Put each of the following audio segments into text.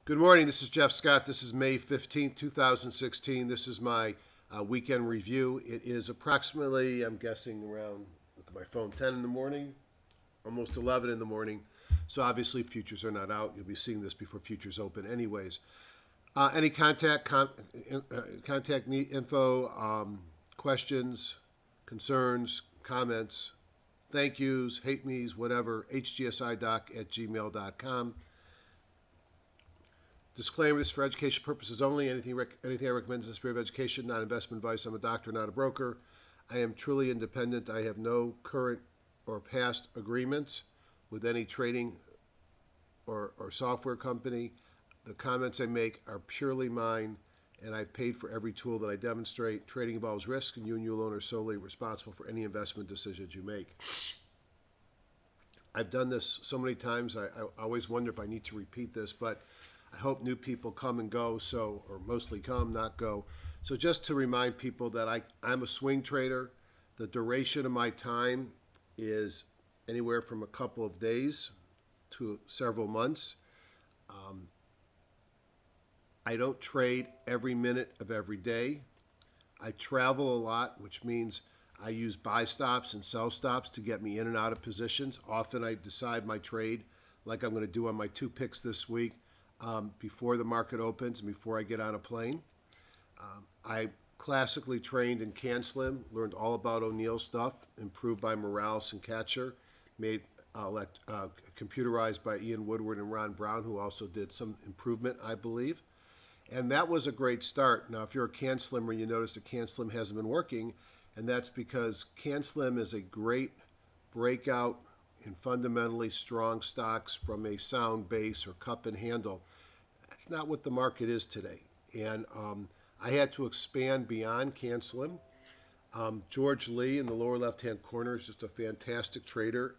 Good morning. This is Jeff Scott. This is May 15th, 2016. This is my weekend review. It is approximately, I'm guessing around, look at my phone, 10 in the morning, almost 11 in the morning. So obviously futures are not out. You'll be seeing this before futures open anyways. Any contact info, questions, concerns, comments, thank yous, hate me's, whatever, hgsidoc@gmail.com. Disclaimer: this is for education purposes only. Anything I recommend is in the spirit of education, not investment advice. I'm a doctor, not a broker. I am truly independent. I have no current or past agreements with any trading or software company. The comments I make are purely mine, and I've paid for every tool that I demonstrate. Trading involves risk, and you alone are solely responsible for any investment decisions you make. I've done this so many times, I always wonder if I need to repeat this, but I hope new people come and go, or mostly come, not go. So just to remind people that I'm a swing trader. The duration of my time is anywhere from a couple of days to several months. I don't trade every minute of every day. I travel a lot, which means I use buy stops and sell stops to get me in and out of positions. Often I decide my trade, like I'm going to do on my 2 picks this week, before the market opens and before I get on a plane. I classically trained in CanSlim, learned all about O'Neill stuff, improved by Morales and Katcher, made computerized by Ian Woodward and Ron Brown, who also did some improvement, I believe. And that was a great start. Now, if you're a CanSlimmer, you notice that CanSlim hasn't been working, and that's because CanSlim is a great breakout in fundamentally strong stocks from a sound base or cup and handle. That's not what the market is today. And I had to expand beyond CanSlim. George Lee in the lower left-hand corner is just a fantastic trader.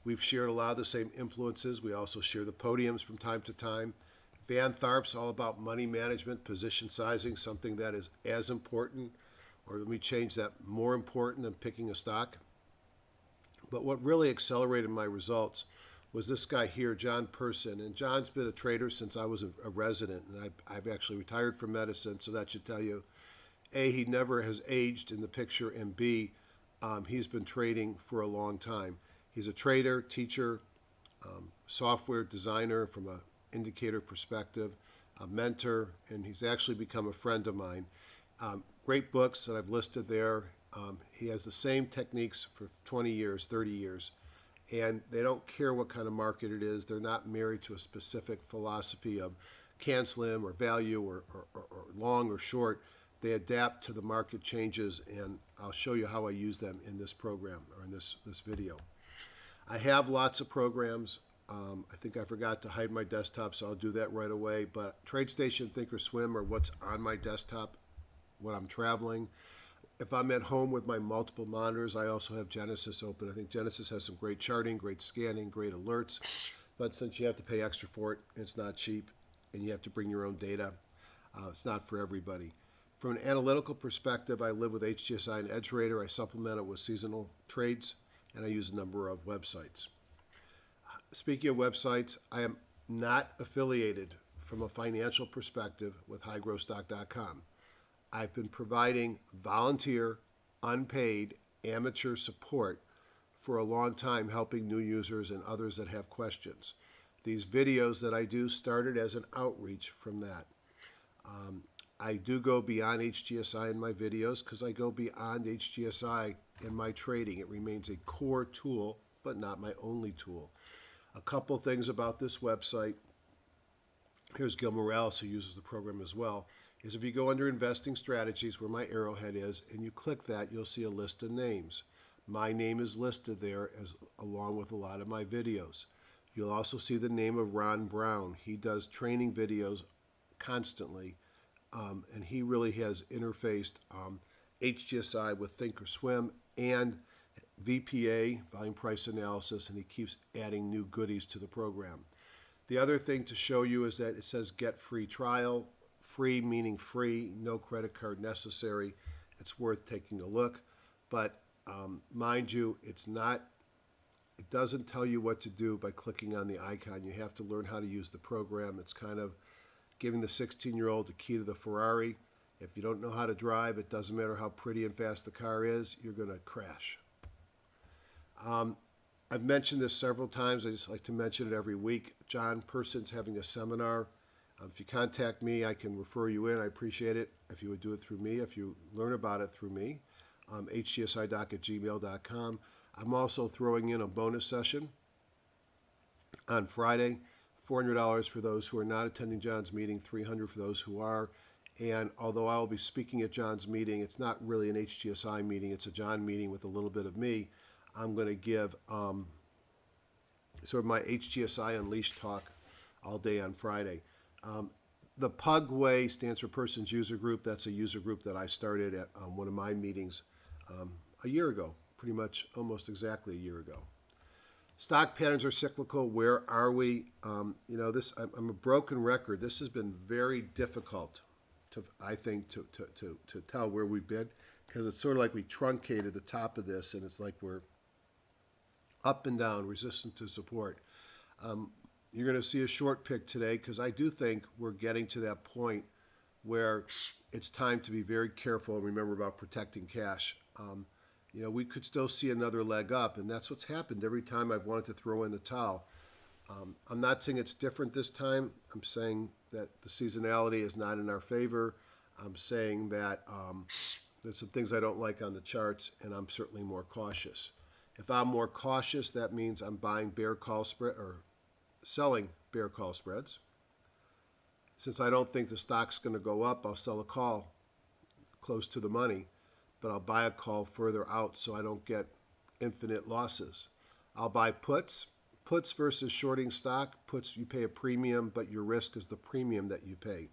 We've shared a lot of the same influences. We also share the podiums from time to time. Van Tharp's all about money management, position sizing, something that is as important, or let me change that, more important than picking a stock. But what really accelerated my results was this guy here, John Person. And John's been a trader since I was a resident, and I've actually retired from medicine, so that should tell you, A, he never has aged in the picture, and B, he's been trading for a long time. He's a trader, teacher, software designer from an indicator perspective, a mentor, and he's actually become a friend of mine. Great books that I've listed there. He has the same techniques for 20 years, 30 years, and they don't care what kind of market it is. They're not married to a specific philosophy of CanSlim or value or long or short. They adapt to the market changes, and I'll show you how I use them in this program or in this video. I have lots of programs. I think I forgot to hide my desktop, so I'll do that right away. But TradeStation, Thinkorswim are what's on my desktop when I'm traveling. If I'm at home with my multiple monitors, I also have Genesis open. I think Genesis has some great charting, great scanning, great alerts. But since you have to pay extra for it, it's not cheap, and you have to bring your own data, it's not for everybody. From an analytical perspective, I live with HGSI and EdgeRater. I supplement it with seasonal trades, and I use a number of websites. Speaking of websites, I am not affiliated from a financial perspective with highgrowthstock.com. I've been providing volunteer, unpaid, amateur support for a long time, helping new users and others that have questions. These videos that I do started as an outreach from that. I do go beyond HGSI in my videos because I go beyond HGSI in my trading. It remains a core tool, but not my only tool. A couple things about this website. Here's Gil Morales, who uses the program as well, is if you go under investing strategies where my arrowhead is and you click that, you'll see a list of names. My name is listed there along with a lot of my videos. You'll also see the name of Ron Brown. He does training videos constantly, and he really has interfaced HGSI with Thinkorswim and VPA, volume price analysis, and he keeps adding new goodies to the program. The other thing to show you is that it says get free trial. Free meaning free, no credit card necessary. It's worth taking a look. But mind you, it's not It doesn't tell you what to do by clicking on the icon. You have to learn how to use the program. It's kind of giving the 16-year-old the key to the Ferrari. If you don't know how to drive, it doesn't matter how pretty and fast the car is, you're going to crash. I've mentioned this several times. I just like to mention it every week. John Person's having a seminar. If you contact me, I can refer you in. I appreciate it if you would do it through me, if you learn about it through me. HGSIdoc@gmail.com. I'm also throwing in a bonus session on Friday, $400 for those who are not attending John's meeting, $300 for those who are. And although I will be speaking at John's meeting, it's not really an HGSI meeting, it's a John meeting with a little bit of me. I'm going to give sort of my HGSI Unleashed talk all day on Friday. The PUG Way stands for Person's User Group. That's a user group that I started at one of my meetings a year ago, pretty much almost exactly a year ago. Stock patterns are cyclical. Where are we? I'm a broken record. This has been very difficult I think, to tell where we've been, because it's sort of like we truncated the top of this, and it's like we're up and down, resistant to support. You're going to see a short pick today, because I do think we're getting to that point where it's time to be very careful and remember about protecting cash. We could still see another leg up, and that's what's happened every time I've wanted to throw in the towel. I'm not saying it's different this time. I'm saying that the seasonality is not in our favor. I'm saying that there's some things I don't like on the charts, and I'm certainly more cautious. If I'm more cautious, that means I'm buying bear call spread or selling bear call spreads. Since I don't think the stock's going to go up, I'll sell a call close to the money, but I'll buy a call further out so I don't get infinite losses. I'll buy puts. Puts versus shorting stock. Puts, you pay a premium, but your risk is the premium that you pay.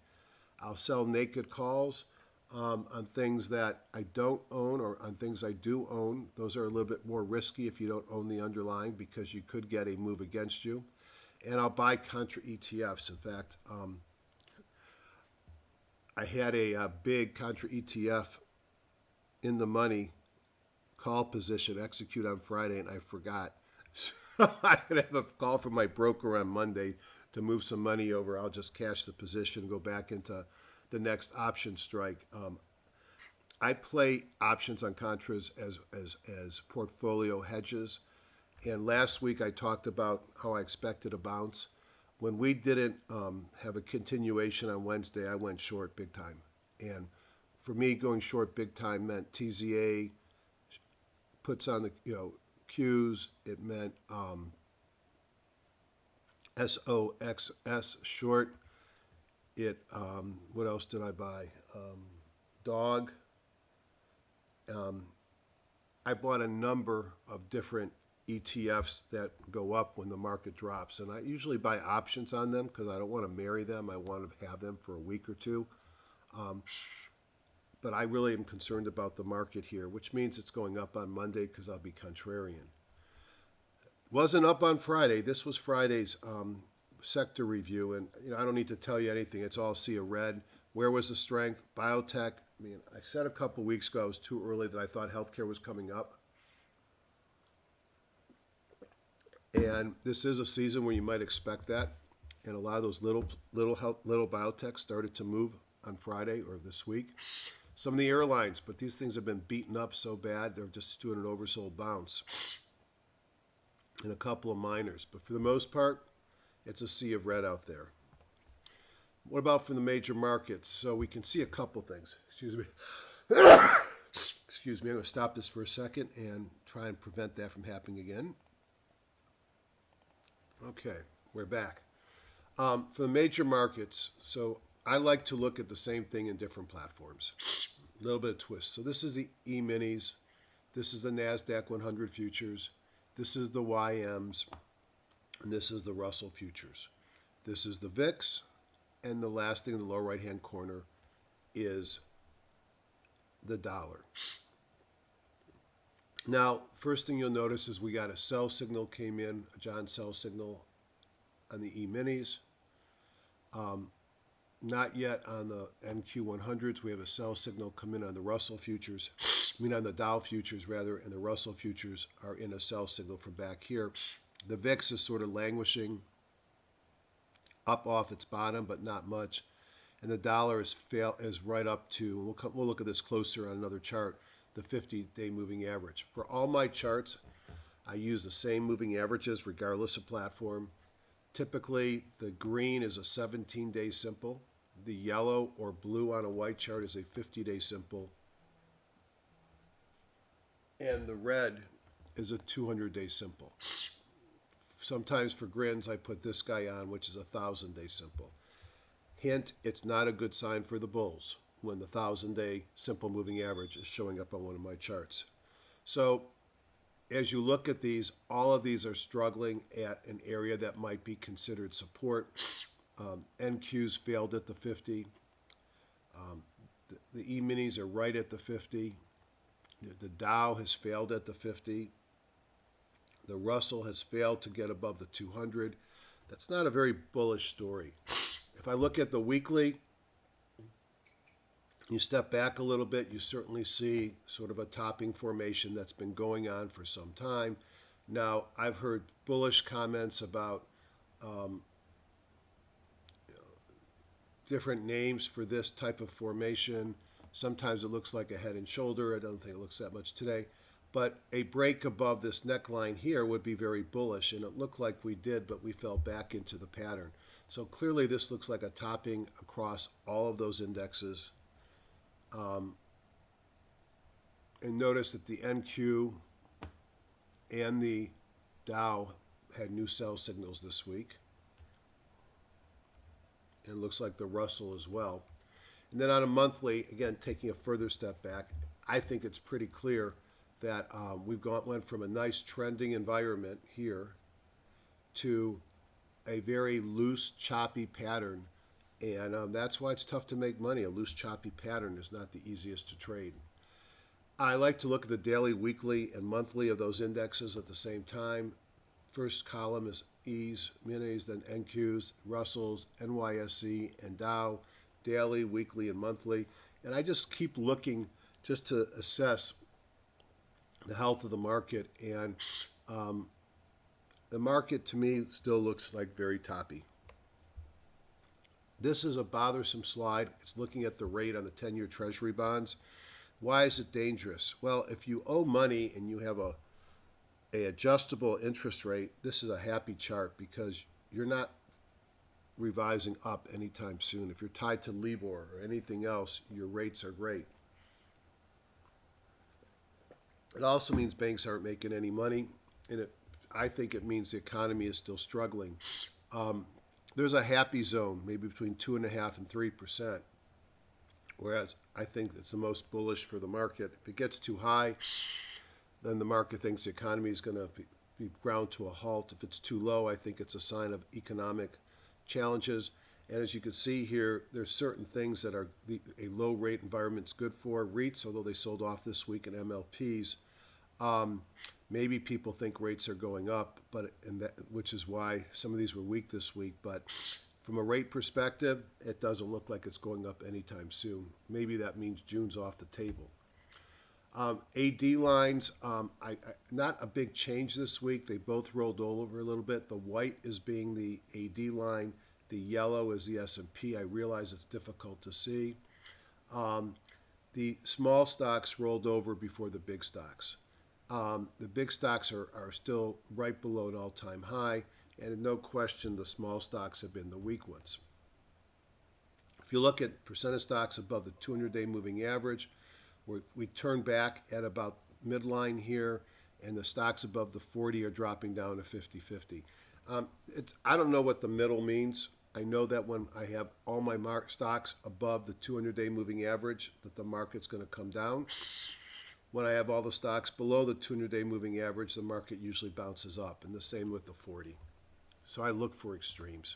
I'll sell naked calls on things that I don't own or on things I do own. Those are a little bit more risky if you don't own the underlying, because you could get a move against you. And I'll buy contra ETFs. In fact, I had a big contra ETF in the money call position execute on Friday, and I forgot. So I could have a call from my broker on Monday to move some money over. I'll just cash the position and go back into the next option strike. I play options on contras as portfolio hedges. And last week I talked about how I expected a bounce. When we didn't have a continuation on Wednesday, I went short big time. And for me, going short big time meant TZA puts on the Qs. It meant SOXS short. It what else did I buy? Dog. I bought a number of different ETFs that go up when the market drops, and I usually buy options on them because I don't want to marry them. I want to have them for a week or two. But I really am concerned about the market here, which means it's going up on Monday because I'll be contrarian. Wasn't up on Friday. This was Friday's sector review, and I don't need to tell you anything. It's all sea of red. Where was the strength? Biotech. I said a couple weeks ago it was too early that I thought healthcare was coming up. And this is a season where you might expect that. And a lot of those little biotechs started to move on Friday or this week. Some of the airlines, but these things have been beaten up so bad they're just doing an oversold bounce. And a couple of miners, but for the most part, it's a sea of red out there. What about from the major markets? So we can see a couple things. Excuse me. Excuse me. I'm going to stop this for a second and try and prevent that from happening again. Okay, we're back. For the major markets, so I like to look at the same thing in different platforms. A little bit of twist. So this is the E-minis. This is the NASDAQ 100 futures. This is the YMs. And this is the Russell futures. This is the VIX. And the last thing in the lower right-hand corner is the dollar. Now, first thing you'll notice is we got a sell signal came in, a John sell signal on the E-minis. Not yet on the NQ100s. We have a sell signal come in on the Russell futures. I mean on the Dow futures rather, and the Russell futures are in a sell signal from back here. The VIX is sort of languishing up off its bottom, but not much. And the dollar is right up to, we'll look at this closer on another chart, the 50-day moving average. For all my charts, I use the same moving averages regardless of platform. Typically, the green is a 17-day simple. The yellow or blue on a white chart is a 50-day simple. And the red is a 200-day simple. Sometimes for grins, I put this guy on, which is a 1,000-day simple. Hint, it's not a good sign for the bulls when the 1,000-day simple moving average is showing up on one of my charts. So as you look at these, all of these are struggling at an area that might be considered support. NQs failed at the 50. The E-minis are right at the 50. The Dow has failed at the 50. The Russell has failed to get above the 200. That's not a very bullish story. If I look at the weekly, you step back a little bit, you certainly see sort of a topping formation that's been going on for some time. Now, I've heard bullish comments about different names for this type of formation. Sometimes it looks like a head and shoulder. I don't think it looks that much today. But a break above this neckline here would be very bullish, and it looked like we did, but we fell back into the pattern. So clearly this looks like a topping across all of those indexes. And notice that the NQ and the Dow had new sell signals this week. And it looks like the Russell as well. And then on a monthly, again, taking a further step back, I think it's pretty clear that went from a nice trending environment here to a very loose, choppy pattern. And that's why it's tough to make money. A loose, choppy pattern is not the easiest to trade. I like to look at the daily, weekly, and monthly of those indexes at the same time. First column is E's, minis, then NQs, Russells, NYSE, and Dow, daily, weekly, and monthly. And I just keep looking just to assess the health of the market. And the market, to me, still looks like very toppy. This is a bothersome slide. It's looking at the rate on the 10-year Treasury bonds. Why is it dangerous? Well, if you owe money and you have a adjustable interest rate, this is a happy chart because you're not revising up anytime soon. If you're tied to LIBOR or anything else, your rates are great. It also means banks aren't making any money, and I think it means the economy is still struggling. There's a happy zone, maybe between 2.5% and 3%, whereas I think it's the most bullish for the market. If it gets too high, then the market thinks the economy is going to be ground to a halt. If it's too low, I think it's a sign of economic challenges. And as you can see here, there's certain things that are a low rate environment is good for. REITs, although they sold off this week, and MLPs. Maybe people think rates are going up, which is why some of these were weak this week. But from a rate perspective, it doesn't look like it's going up anytime soon. Maybe that means June's off the table. AD lines, not a big change this week. They both rolled over a little bit. The white is being the AD line. The yellow is the S&P. I realize it's difficult to see. The small stocks rolled over before the big stocks. The big stocks are still right below an all-time high, and no question the small stocks have been the weak ones. If you look at percent of stocks above the 200-day moving average, we turn back at about midline here, and the stocks above the 40 are dropping down to 50-50. I don't know what the middle means. I know that when I have all my stocks above the 200-day moving average, that the market's going to come down. When I have all the stocks below the 200-day moving average, the market usually bounces up, and the same with the 40. So I look for extremes.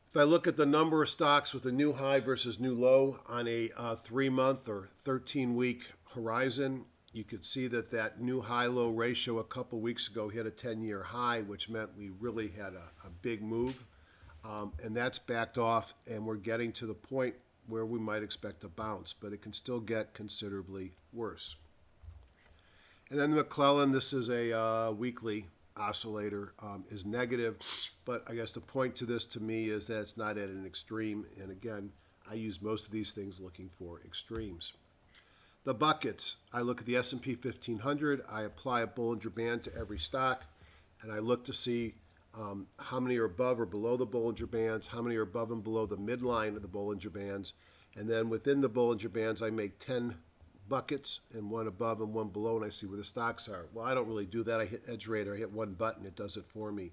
If I look at the number of stocks with a new high versus new low on a 3-month or 13-week horizon, you could see that new high-low ratio a couple weeks ago hit a 10-year high, which meant we really had a big move. And that's backed off, and we're getting to the point where we might expect a bounce, but it can still get considerably worse. And then the McClellan, this is a weekly oscillator, is negative, but I guess the point to this to me is that it's not at an extreme, and again, I use most of these things looking for extremes. The buckets, I look at the S&P 1500, I apply a Bollinger Band to every stock, and I look to see how many are above or below the Bollinger Bands, how many are above and below the midline of the Bollinger Bands, and then within the Bollinger Bands, I make 10 buckets, and one above and one below, and I see where the stocks are. Well, I don't really do that. I hit Edge Radar, I hit one button, it does it for me.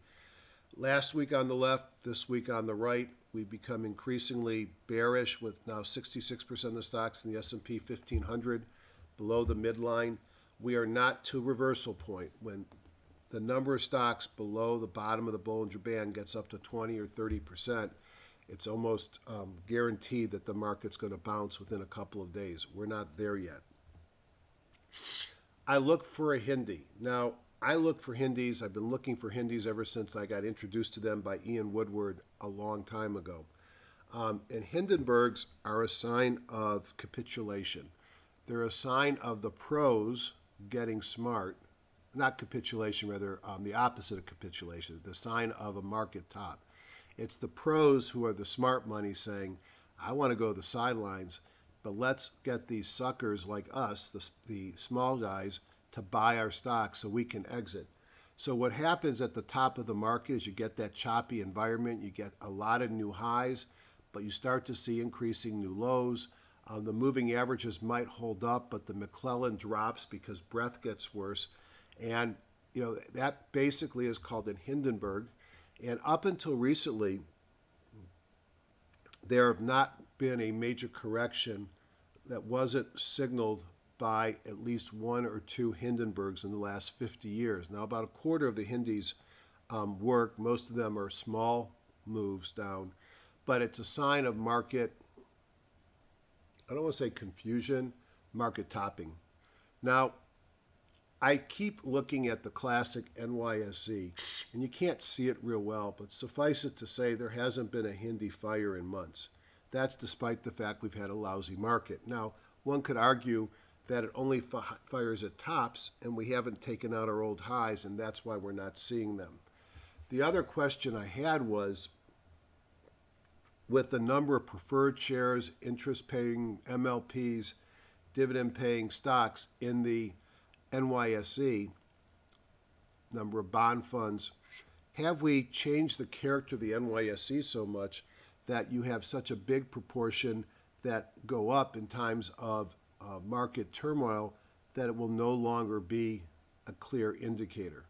Last week on the left, this week on the right, we've become increasingly bearish with now 66% of the stocks in the S&P 1500 below the midline. We are not to reversal point. When the number of stocks below the bottom of the Bollinger Band gets up to 20 or 30%, it's almost guaranteed that the market's going to bounce within a couple of days. We're not there yet. I look for a HINDY. Now, I look for HINDYs. I've been looking for HINDYs ever since I got introduced to them by Ian Woodward a long time ago. And Hindenburgs are a sign of capitulation. They're a sign of the pros getting smart. Not capitulation, rather the opposite of capitulation, the sign of a market top. It's the pros who are the smart money saying, I want to go to the sidelines, but let's get these suckers like us, the small guys, to buy our stocks so we can exit. So what happens at the top of the market is you get that choppy environment, you get a lot of new highs, but you start to see increasing new lows. The moving averages might hold up, but the McClellan drops because breadth gets worse. And that basically is called a Hindenburg. And up until recently, there have not been a major correction that wasn't signaled by at least one or two Hindenburgs in the last 50 years. Now, about a quarter of the Hindys work. Most of them are small moves down, but it's a sign of market, I don't want to say confusion, market topping. Now, I keep looking at the classic NYSE, and you can't see it real well, but suffice it to say there hasn't been a HINDY fire in months. That's despite the fact we've had a lousy market. Now, one could argue that it only fires at tops, and we haven't taken out our old highs, and that's why we're not seeing them. The other question I had was, with the number of preferred shares, interest-paying MLPs, dividend-paying stocks in the NYSE, number of bond funds, have we changed the character of the NYSE so much that you have such a big proportion that go up in times of market turmoil that it will no longer be a clear indicator?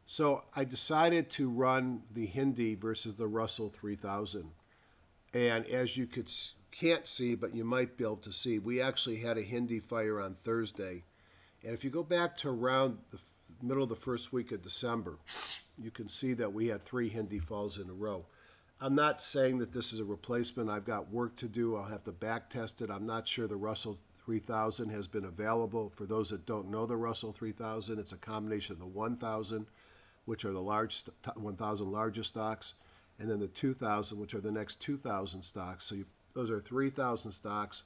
So I decided to run the HINDY versus the Russell 3000. And as you can't see, but you might be able to see, we actually had a HINDY fire on Thursday. And if you go back to around the middle of the first week of December, you can see that we had 3 HINDY falls in a row. I'm not saying that this is a replacement. I've got work to do. I'll have to back test it. I'm not sure the Russell 3000 has been available. For those that don't know the Russell 3000, it's a combination of the 1,000, which are the 1,000 largest stocks, and then the 2,000, which are the next 2,000 stocks. So those are 3,000 stocks,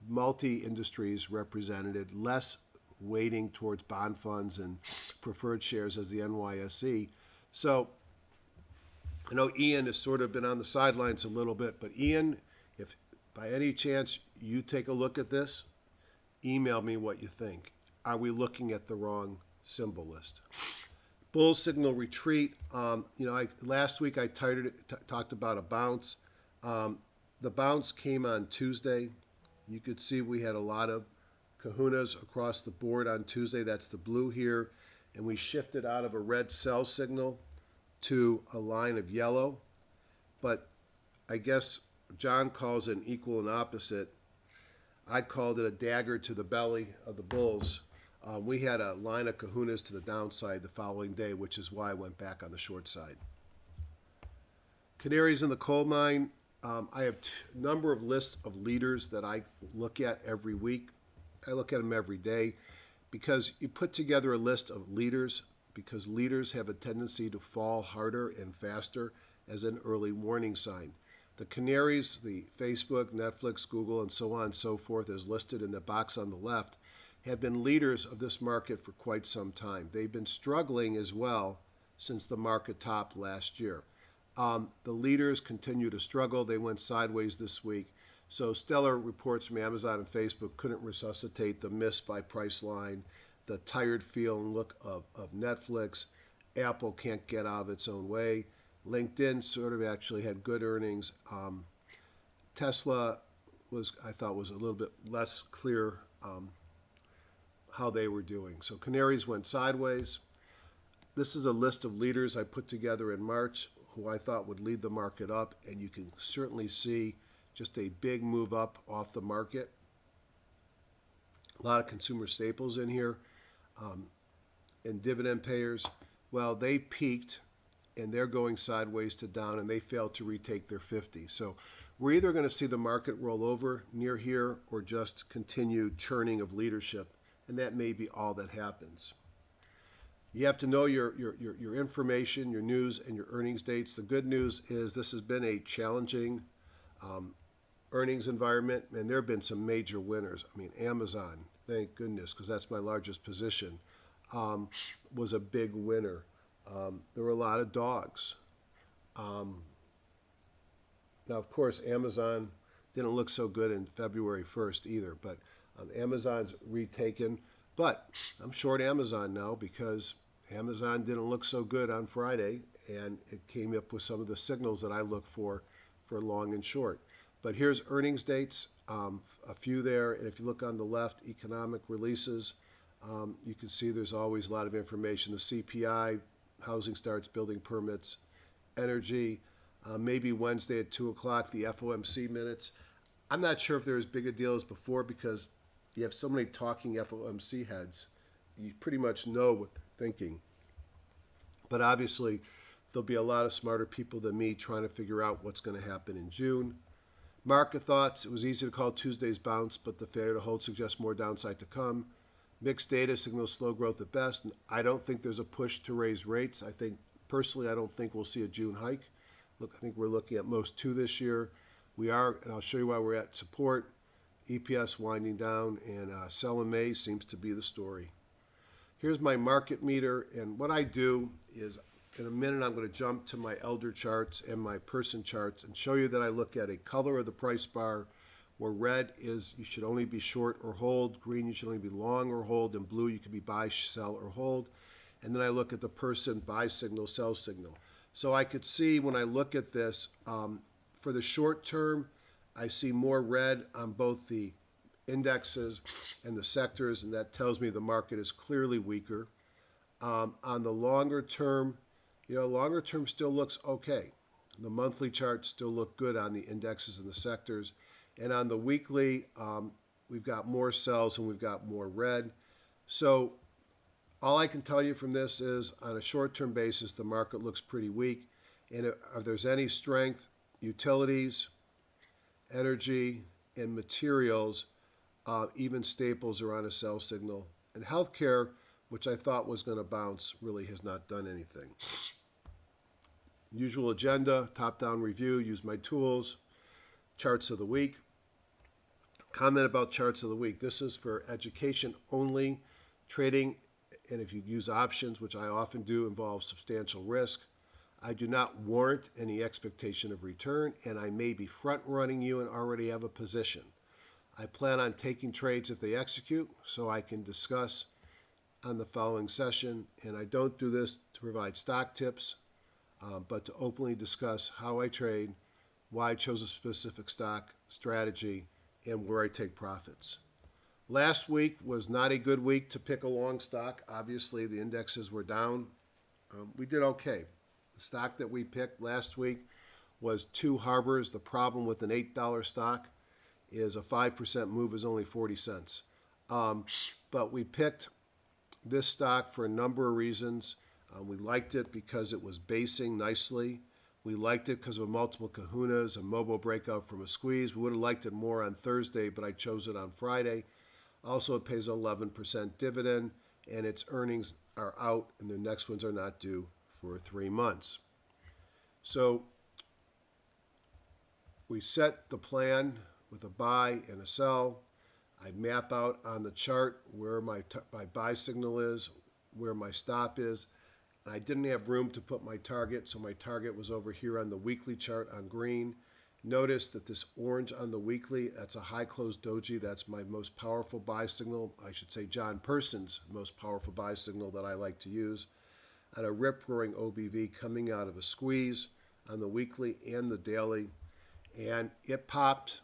multi-industries represented, less weighting towards bond funds and preferred shares as the NYSE. So I know Ian has sort of been on the sidelines a little bit, but Ian, if by any chance you take a look at this, email me what you think. Are we looking at the wrong symbol list? Bull signal retreat. Last week I talked about a bounce. The bounce came on Tuesday. You could see we had a lot of kahunas across the board on Tuesday. That's the blue here. And we shifted out of a red sell signal to a line of yellow. But I guess John calls it an equal and opposite. I called it a dagger to the belly of the bulls. We had a line of kahunas to the downside the following day, which is why I went back on the short side. Canaries in the coal mine. I have a number of lists of leaders that I look at every week. I look at them every day because you put together a list of leaders because leaders have a tendency to fall harder and faster as an early warning sign. The Canaries, the Facebook, Netflix, Google, and so on and so forth, as listed in the box on the left, have been leaders of this market for quite some time. They've been struggling as well since the market topped last year. The leaders continue to struggle. They went sideways this week. So stellar reports from Amazon and Facebook couldn't resuscitate the miss by Priceline, the tired feel and look of Netflix. Apple can't get out of its own way. LinkedIn sort of actually had good earnings. Tesla I thought was a little bit less clear how they were doing. So Canaries went sideways. This is a list of leaders I put together in March who I thought would lead the market up, and you can certainly see just a big move up off the market. A lot of consumer staples in here, and dividend payers. Well, they peaked, and they're going sideways to down, and they failed to retake their 50. So we're either going to see the market roll over near here or just continued churning of leadership, and that may be all that happens. You have to know your information, your news, and your earnings dates. The good news is this has been a challenging earnings environment, and there have been some major winners. I mean, Amazon, thank goodness, because that's my largest position, was a big winner. There were a lot of dogs. Now, of course, Amazon didn't look so good in February 1st either, but Amazon's retaken. But I'm short Amazon now because Amazon didn't look so good on Friday, and it came up with some of the signals that I look for long and short. But here's earnings dates, a few there, and if you look on the left, economic releases, you can see there's always a lot of information. The CPI, housing starts, building permits, energy, maybe Wednesday at 2 o'clock, the FOMC minutes. I'm not sure if they're as big a deal as before because you have so many talking FOMC heads. You pretty much know what they're thinking. But obviously, there'll be a lot of smarter people than me trying to figure out what's going to happen in June. Market thoughts, it was easy to call Tuesday's bounce, but the failure to hold suggests more downside to come. Mixed data signals slow growth at best. I don't think there's a push to raise rates. Personally, I don't think we'll see a June hike. Look, I think we're looking at most 2 this year. We are, and I'll show you why we're at support. EPS winding down, and sell in May seems to be the story. Here's my market meter, and what I do is in a minute I'm going to jump to my elder charts and my person charts and show you that I look at a color of the price bar where red is you should only be short or hold, green you should only be long or hold, and blue you can be buy, sell, or hold. And then I look at the person buy signal, sell signal. So I could see when I look at this, for the short term, I see more red on both the indexes and the sectors, and that tells me the market is clearly weaker. On the longer term, longer term still looks okay. The monthly charts still look good on the indexes and the sectors. And on the weekly, we've got more sells and we've got more red. So all I can tell you from this is on a short-term basis, the market looks pretty weak. And if there's any strength, utilities, energy, and materials, even staples are on a sell signal. And healthcare, which I thought was going to bounce, really has not done anything. Usual agenda, top-down review, use my tools, charts of the week. Comment about charts of the week. This is for education only. Trading, and if you use options, which I often do, involves substantial risk. I do not warrant any expectation of return, and I may be front-running you and already have a position. I plan on taking trades if they execute, so I can discuss on the following session, and I don't do this to provide stock tips, but to openly discuss how I trade, why I chose a specific stock strategy, and where I take profits. Last week was not a good week to pick a long stock. Obviously, the indexes were down. We did okay. The stock that we picked last week was Two Harbors. The problem with an $8 stock is a 5% move is only 40 cents. But we picked this stock for a number of reasons. We liked it because it was basing nicely. We liked it because of multiple kahunas, a mobile breakout from a squeeze. We would have liked it more on Thursday, but I chose it on Friday. Also, it pays 11% dividend, and its earnings are out, and the next ones are not due for 3 months. So we set the plan with a buy and a sell. I map out on the chart where my buy signal is, where my stop is. I didn't have room to put my target, so my target was over here on the weekly chart on green. Notice that this orange on the weekly, that's a high close doji. That's my most powerful buy signal. I should say John Person's most powerful buy signal that I like to use. On a rip-roaring OBV coming out of a squeeze on the weekly and the daily. And it popped.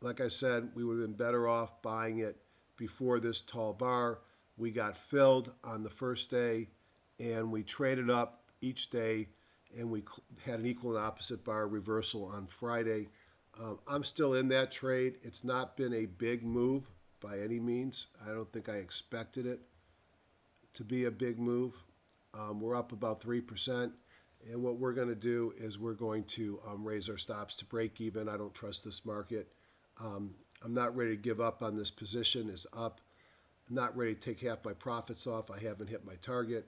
Like I said, we would have been better off buying it before this tall bar. We got filled on the first day, and we traded up each day, and we had an equal and opposite bar reversal on Friday. I'm still in that trade. It's not been a big move by any means. I don't think I expected it to be a big move. We're up about 3%, and what we're going to do is we're going to raise our stops to break even. I don't trust this market. I'm not ready to give up on this position. It's up. I'm not ready to take half my profits off. I haven't hit my target.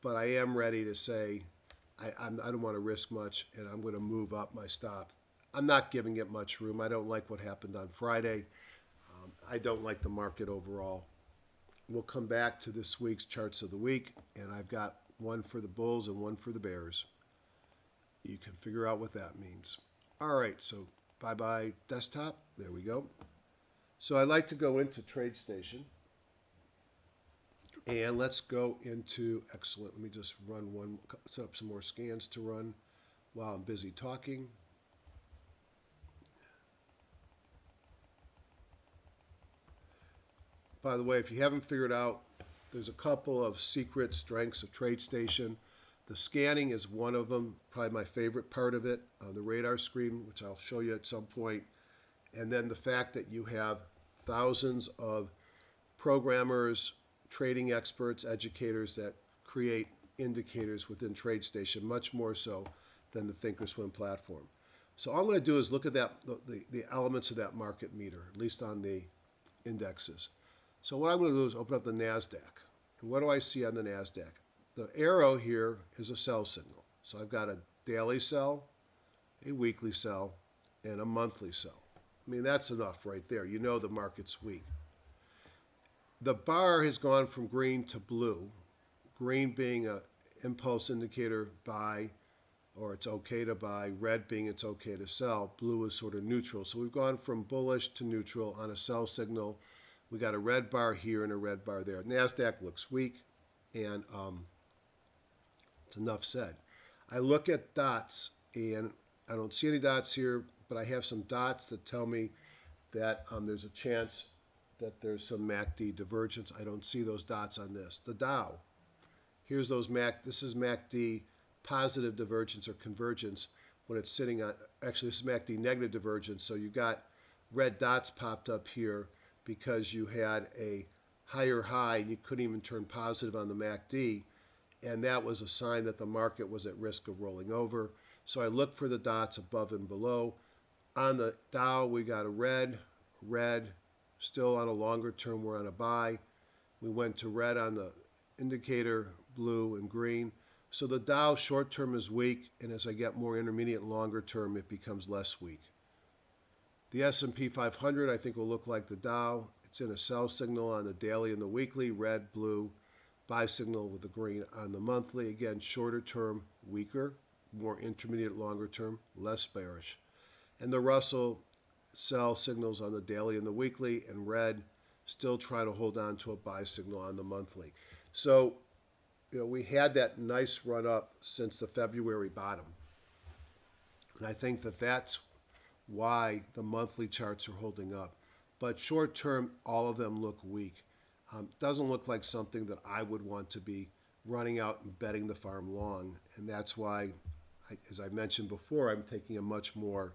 But I am ready to say I don't want to risk much, and I'm going to move up my stop. I'm not giving it much room. I don't like what happened on Friday. I don't like the market overall. We'll come back to this week's charts of the week, and I've got one for the bulls and one for the bears. You can figure out what that means. All right, so bye-bye desktop. There we go. So I'd like to go into TradeStation. And let's go into, excellent, let me just run one, set up some more scans to run while I'm busy talking. By the way, if you haven't figured out, there's a couple of secret strengths of TradeStation. The scanning is one of them, probably my favorite part of it, on the radar screen, which I'll show you at some point. And then the fact that you have thousands of programmers, trading experts, educators that create indicators within TradeStation, much more so than the Thinkorswim platform. So all I'm going to do is look at that, the elements of that market meter, at least on the indexes. So what I'm going to do is open up the NASDAQ. And what do I see on the NASDAQ? The arrow here is a sell signal. So I've got a daily sell, a weekly sell, and a monthly sell. I mean, that's enough right there. You know the market's weak. The bar has gone from green to blue, green being an impulse indicator buy, or it's okay to buy, red being it's okay to sell, blue is sort of neutral. So we've gone from bullish to neutral on a sell signal. We got a red bar here and a red bar there. NASDAQ looks weak, and it's enough said. I look at dots, and I don't see any dots here, but I have some dots that tell me that there's a chance that there's some MACD divergence. I don't see those dots on this. The Dow, here's those this is MACD positive divergence or convergence when it's sitting on, actually this is MACD negative divergence, so you got red dots popped up here because you had a higher high and you couldn't even turn positive on the MACD, and that was a sign that the market was at risk of rolling over. So I look for the dots above and below. On the Dow, we got a red, still on a longer term, we're on a buy. We went to red on the indicator, blue and green. So the Dow short term is weak, and as I get more intermediate and longer term, it becomes less weak. The S&P 500, I think, will look like the Dow. It's in a sell signal on the daily and the weekly, red, blue, buy signal with the green on the monthly. Again, shorter term, weaker, more intermediate, longer term, less bearish. And the Russell sell signals on the daily and the weekly, and red, still trying to hold on to a buy signal on the monthly. So, we had that nice run up since the February bottom. And I think that that's why the monthly charts are holding up. But short term, all of them look weak. Doesn't look like something that I would want to be running out and betting the farm long. And that's why, as I mentioned before, I'm taking a much more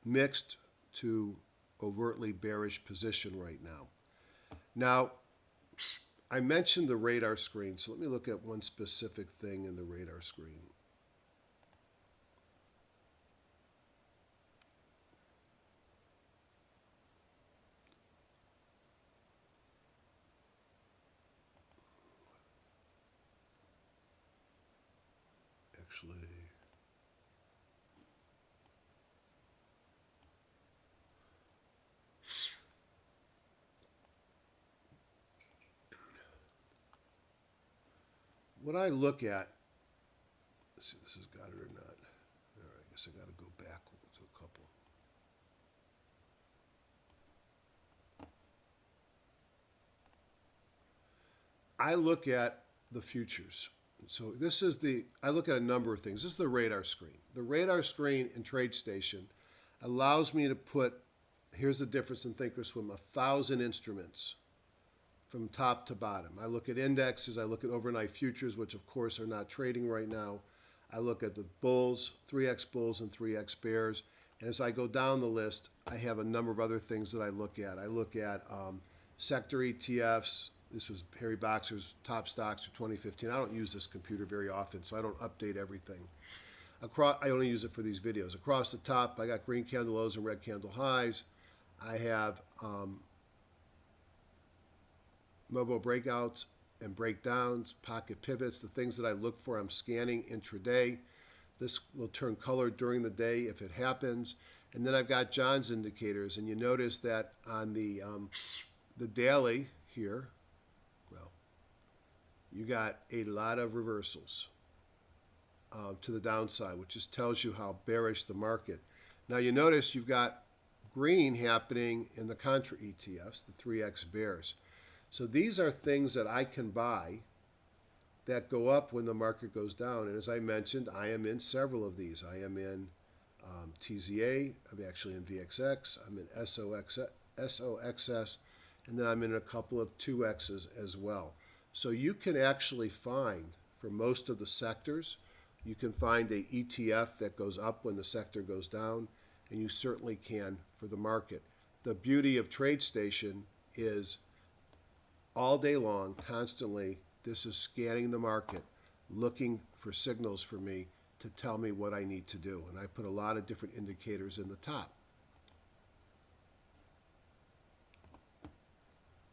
mixed to overtly bearish position right now. Now, I mentioned the radar screen, so let me look at one specific thing in the radar screen. Actually, what I look at, let's see if this has got it or not. All right, I guess I got to go back to a couple. I look at the futures. So this is I look at a number of things. This is the radar screen. The radar screen in TradeStation allows me to put, here's the difference in Thinkorswim, 1,000 instruments from top to bottom. I look at indexes, I look at overnight futures, which of course are not trading right now. I look at the bulls, 3x bulls and 3x bears. And as I go down the list, I have a number of other things that I look at. I look at sector ETFs. This was Harry Boxer's top stocks for 2015. I don't use this computer very often, so I don't update everything. I only use it for these videos. Across the top, I got green candle lows and red candle highs. I have mobile breakouts and breakdowns, pocket pivots, the things that I look for. I'm scanning intraday. This will turn color during the day if it happens. And then I've got John's indicators, and you notice that on the daily here, well, you got a lot of reversals to the downside, which just tells you how bearish the market. Now you notice you've got green happening in the contra ETFs, the 3x bears. So these are things that I can buy that go up when the market goes down. And as I mentioned, I am in several of these. I am in TZA, I'm actually in VXX, I'm in SOXS, and then I'm in a couple of 2Xs as well. So you can actually find, for most of the sectors, you can find a ETF that goes up when the sector goes down, and you certainly can for the market. The beauty of TradeStation is all day long, constantly, this is scanning the market, looking for signals for me to tell me what I need to do. And I put a lot of different indicators in the top.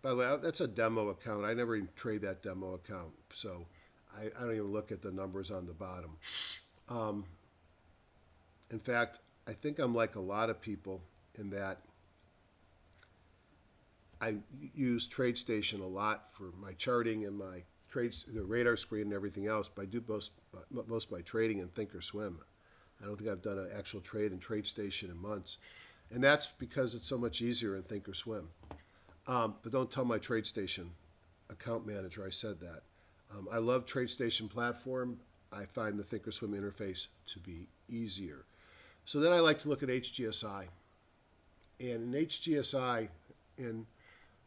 By the way, that's a demo account. I never even trade that demo account, so I don't even look at the numbers on the bottom. In fact, I think I'm like a lot of people in that I use TradeStation a lot for my charting and my the radar screen and everything else, but I do most of my trading in Thinkorswim. I don't think I've done an actual trade in TradeStation in months, and that's because it's so much easier in Thinkorswim. But don't tell my TradeStation account manager I said that. I love TradeStation platform. I find the Thinkorswim interface to be easier. So then I like to look at HGSI. And in HGSI, let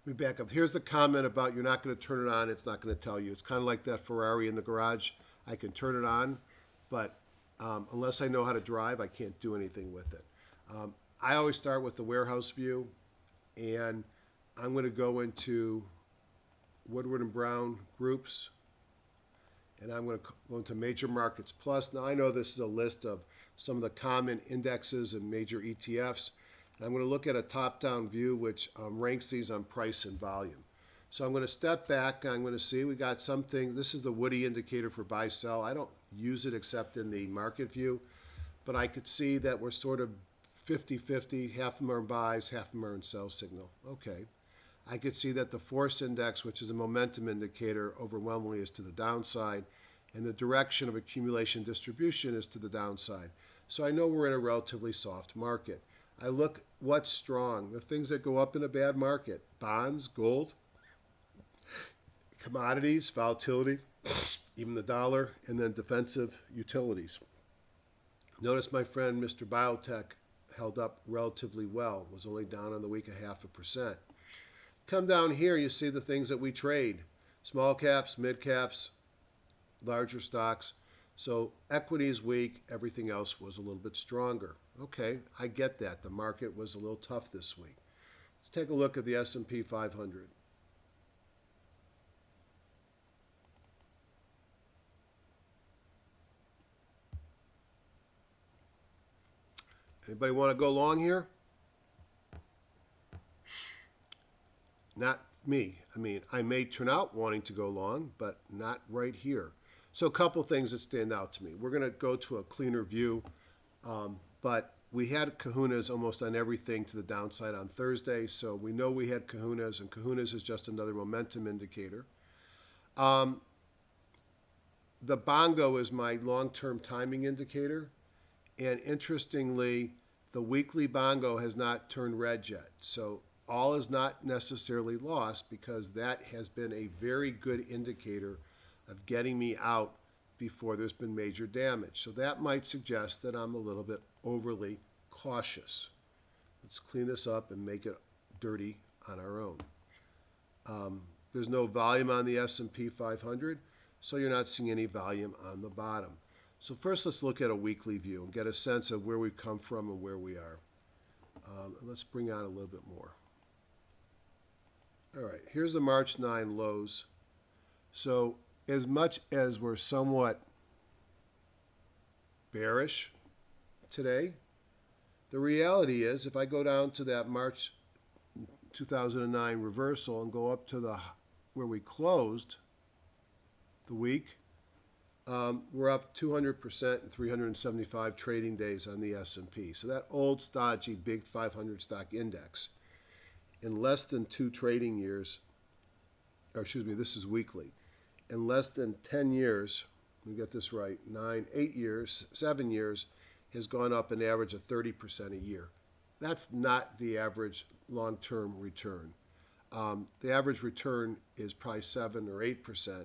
me back up. Here's the comment about you're not going to turn it on. It's not going to tell you. It's kind of like that Ferrari in the garage. I can turn it on, but unless I know how to drive, I can't do anything with it. I always start with the warehouse view, and I'm going to go into Woodward and Brown groups, and I'm going to go into Major Markets Plus. Now, I know this is a list of some of the common indexes and major ETFs. And I'm going to look at a top-down view, which ranks these on price and volume. So I'm going to step back. I'm going to see we got some things. This is the Woody indicator for buy-sell. I don't use it except in the market view, but I could see that we're sort of 50-50. Half of them are in buys, half of them are in sell signal. Okay. I could see that the force index, which is a momentum indicator, overwhelmingly is to the downside, and the direction of accumulation distribution is to the downside. So I know we're in a relatively soft market. I look what's strong, the things that go up in a bad market: bonds, gold, commodities, volatility, even the dollar, and then defensive utilities. Notice my friend Mr. Biotech held up relatively well, was only down on the week 0.5%. Come down here, you see the things that we trade: small caps, mid caps, larger stocks. So equity is weak, everything else was a little bit stronger. Okay, I get that. The market was a little tough this week. Let's take a look at the S&P 500. Anybody want to go long here? Not me. I mean, I may turn out wanting to go long, but not right here. So a couple things that stand out to me. We're going to go to a cleaner view, but we had kahunas almost on everything to the downside on Thursday, so we know we had kahunas, and kahunas is just another momentum indicator. the bongo is my long-term timing indicator. And interestingly, the weekly bongo has not turned red yet. So all is not necessarily lost because that has been a very good indicator of getting me out before there's been major damage. So that might suggest that I'm a little bit overly cautious. Let's clean this up and make it dirty on our own. There's no volume on the S&P 500, so you're not seeing any volume on the bottom. So first let's look at a weekly view and get a sense of where we've come from and where we are. Let's bring out a little bit more. All right, here's the March 9 lows. So as much as we're somewhat bearish today, the reality is if I go down to that March 2009 reversal and go up to the where we closed the week, we're up 200% in 375 trading days on the S&P. So that old stodgy big 500 stock index in less than 2 trading years, or excuse me, this is weekly, in less than 10 years, let me get this right, 8 years, 7 years, has gone up an average of 30% a year. That's not the average long-term return. The average return is probably 7 or 8%,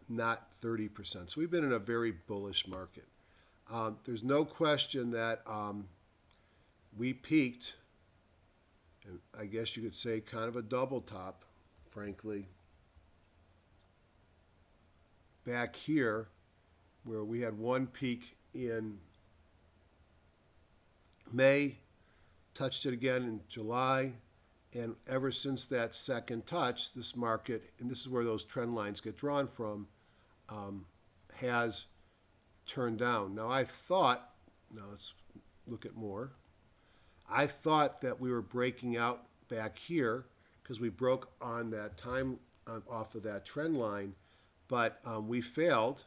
not 30%. So we've been in a very bullish market. There's no question that we peaked, and I guess you could say kind of a double top, frankly, back here where we had one peak in May, touched it again in July, and ever since that second touch, this market, and this is where those trend lines get drawn from, has turned down. Now I thought, now let's look at more. I thought that we were breaking out back here because we broke on that time off of that trend line, but we failed,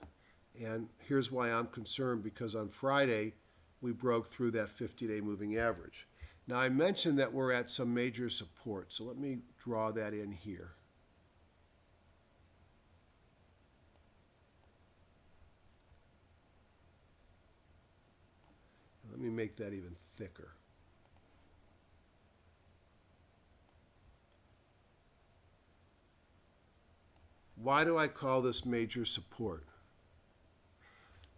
and here's why I'm concerned, because on Friday we broke through that 50-day moving average. Now I mentioned that we're at some major support, so let me draw that in here. Let me make that even thicker. Why do I call this major support?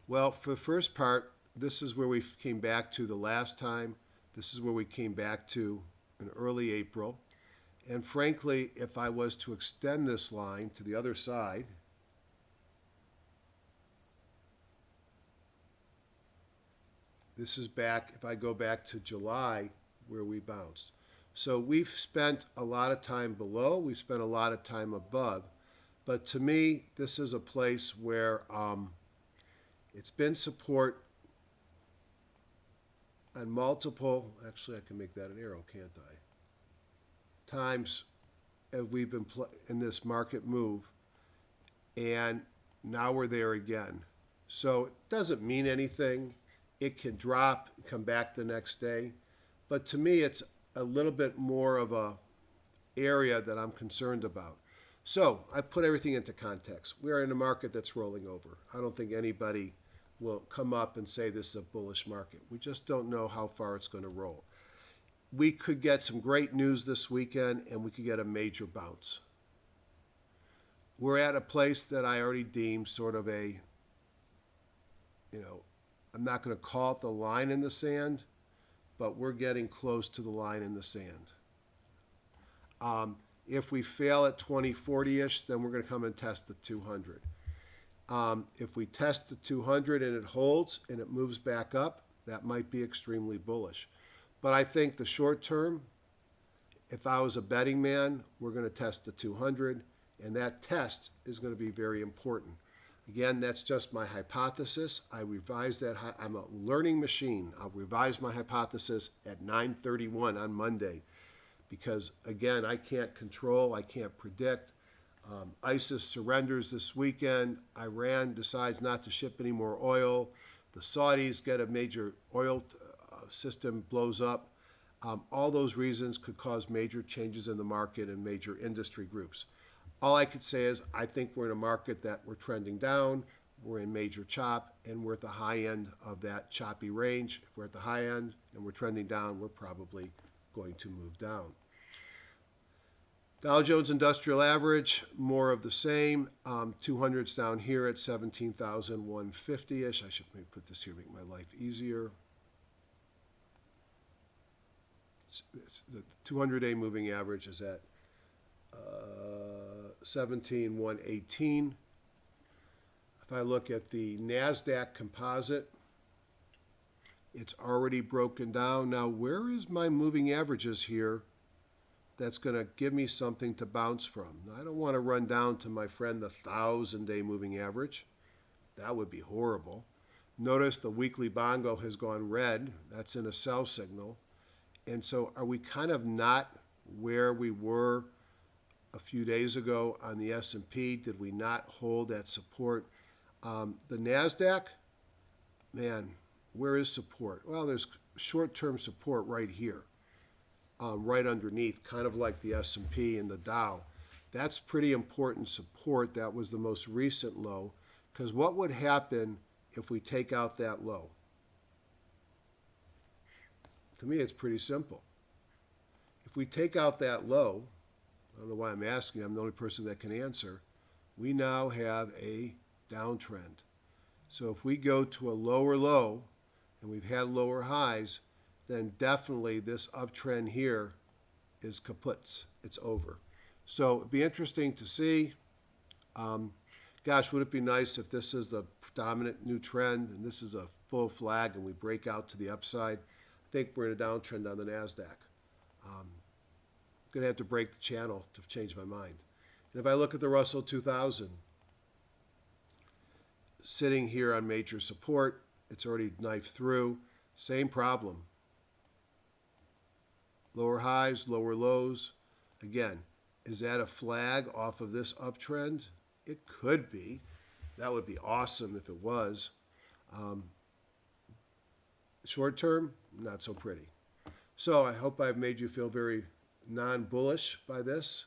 Well, for the first part, this is where we came back to the last time. This is where we came back to in early April. And frankly, if I was to extend this line to the other side, this is back, if I go back to July, where we bounced. So we've spent a lot of time below, we've spent a lot of time above. But to me, this is a place where it's been support on multiple, actually I can make that an arrow, can't I? Times as we've been in this market move, and now we're there again. So it doesn't mean anything. It can drop, come back the next day. But to me, it's a little bit more of a area that I'm concerned about. So I put everything into context. We're in a market that's rolling over. I don't think anybody will come up and say this is a bullish market. We just don't know how far it's going to roll. We could get some great news this weekend, and we could get a major bounce. We're at a place that I already deemed sort of a, I'm not going to call it the line in the sand, but we're getting close to the line in the sand. If we fail at 2040-ish, then we're going to come and test the 200. If we test the 200 and it holds and it moves back up, that might be extremely bullish. But I think the short term, if I was a betting man, we're going to test the 200, and that test is going to be very important. Again, that's just my hypothesis. I revise that. I'm a learning machine. I'll revise my hypothesis at 9:31 on Monday because, again, I can't control, I can't predict. ISIS surrenders this weekend. Iran decides not to ship any more oil. The Saudis get a major oil system blows up. All those reasons could cause major changes in the market and major industry groups. all I could say is I think we're in a market that we're trending down, we're in major chop, and we're at the high end of that choppy range. If we're at the high end and we're trending down, we're probably going to move down. Dow Jones Industrial Average, more of the same. 200's down here at 17,150-ish. I should maybe put this here, make my life easier. The 200-day moving average is at 17,118. If I look at the NASDAQ composite, it's already broken down. Now, where is my moving averages here that's going to give me something to bounce from? Now, I don't want to run down to, my friend, the 1,000-day moving average. That would be horrible. Notice the weekly bongo has gone red. That's in a sell signal. And so are we kind of not where we were a few days ago on the S&P? Did we not hold that support? The NASDAQ, man, where is support? Well, there's short-term support right here, right underneath, kind of like the S&P and the Dow. That's pretty important support. That was the most recent low, because what would happen if we take out that low? To me, it's pretty simple. If we take out that low, I don't know why I'm asking, I'm the only person that can answer, we now have a downtrend. So if we go to a lower low, and we've had lower highs, then definitely this uptrend here is kaput. It's over. So it'd be interesting to see. Gosh, would it be nice if this is the predominant new trend and this is a full flag and we break out to the upside? I think we're in a downtrend on the NASDAQ. Going to have to break the channel to change my mind. And if I look at the Russell 2000, sitting here on major support, it's already knifed through. Same problem. Lower highs, lower lows. Again, is that a flag off of this uptrend? It could be. That would be awesome if it was. Short term, not so pretty. So I hope I've made you feel very non-bullish by this,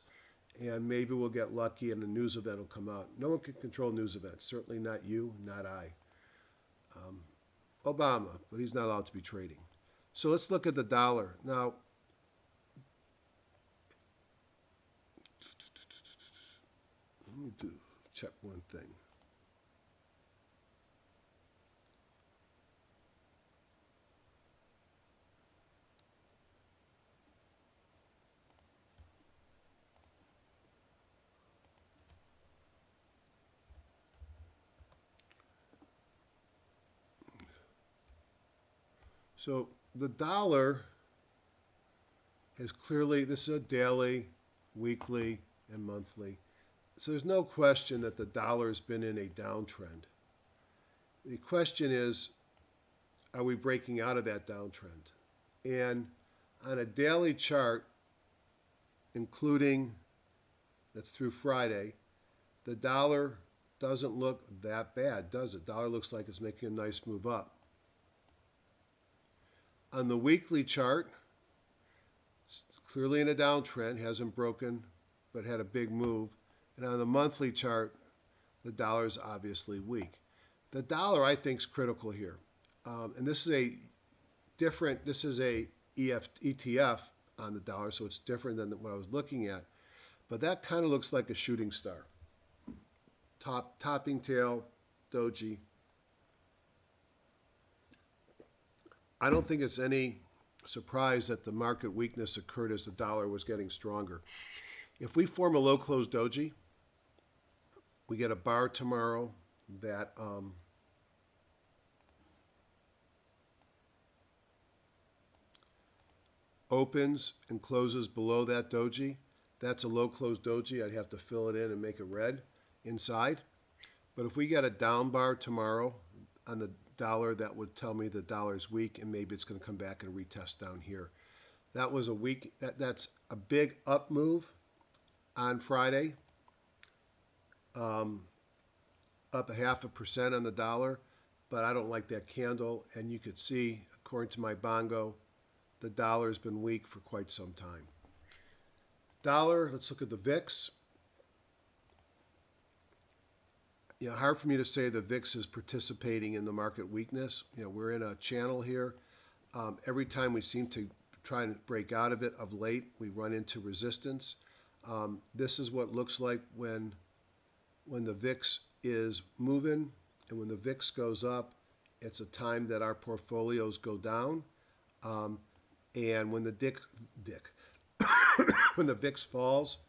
and maybe we'll get lucky and a news event will come out. No one can control news events, certainly not you, not I. Obama, but he's not allowed to be trading. So let's look at the dollar. Now, let me check one thing. So the dollar has clearly, this is a daily, weekly, and monthly. So there's no question that the dollar's been in a downtrend. The question is, are we breaking out of that downtrend? And on a daily chart, including, that's through Friday, the dollar doesn't look that bad, does it? Dollar looks like it's making a nice move up. On the weekly chart, clearly in a downtrend, hasn't broken, but had a big move. And on the monthly chart, the dollar is obviously weak. The dollar, I think, is critical here. And this is a different, this is a ETF on the dollar, so it's different than what I was looking at. But that kind of looks like a shooting star. Topping tail, doji. I don't think it's any surprise that the market weakness occurred as the dollar was getting stronger. If we form a low close doji, we get a bar tomorrow that opens and closes below that doji. That's a low close doji. I'd have to fill it in and make it red inside. But if we get a down bar tomorrow on the dollar, that would tell me the dollar's weak and maybe it's going to come back and retest down here. That was a weak, that's a big up move on Friday, up 0.5% on the dollar, but I don't like that candle. And you could see, according to my bongo, the dollar's been weak for quite some time. Dollar, let's look at the VIX. hard for me to say the VIX is participating in the market weakness. We're in a channel here. Every time we seem to try and break out of it of late, we run into resistance. This is what looks like when the VIX is moving, and when the VIX goes up, it's a time that our portfolios go down. And when the when the VIX falls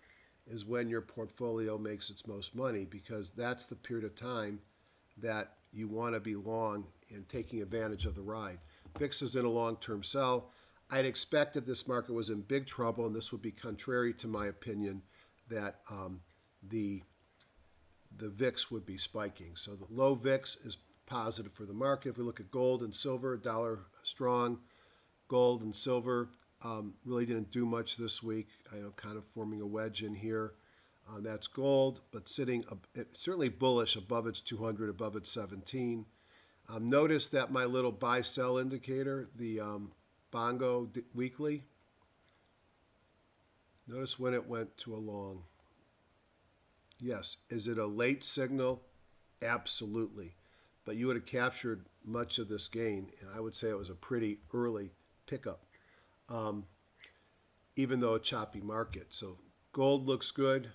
is when your portfolio makes its most money, because that's the period of time that you want to be long and taking advantage of the ride. VIX is in a long-term sell. I'd expect that this market was in big trouble, and this would be contrary to my opinion that the VIX would be spiking. So the low VIX is positive for the market. If we look at gold and silver, dollar strong, gold and silver really didn't do much this week. Kind of forming a wedge in here. That's gold, but sitting certainly bullish above its 200, above its 17. Notice that my little buy-sell indicator, the Bongo weekly, notice when it went to a long. Yes, is it a late signal? Absolutely. But you would have captured much of this gain, and I would say it was a pretty early pickup, even though a choppy market. So gold looks good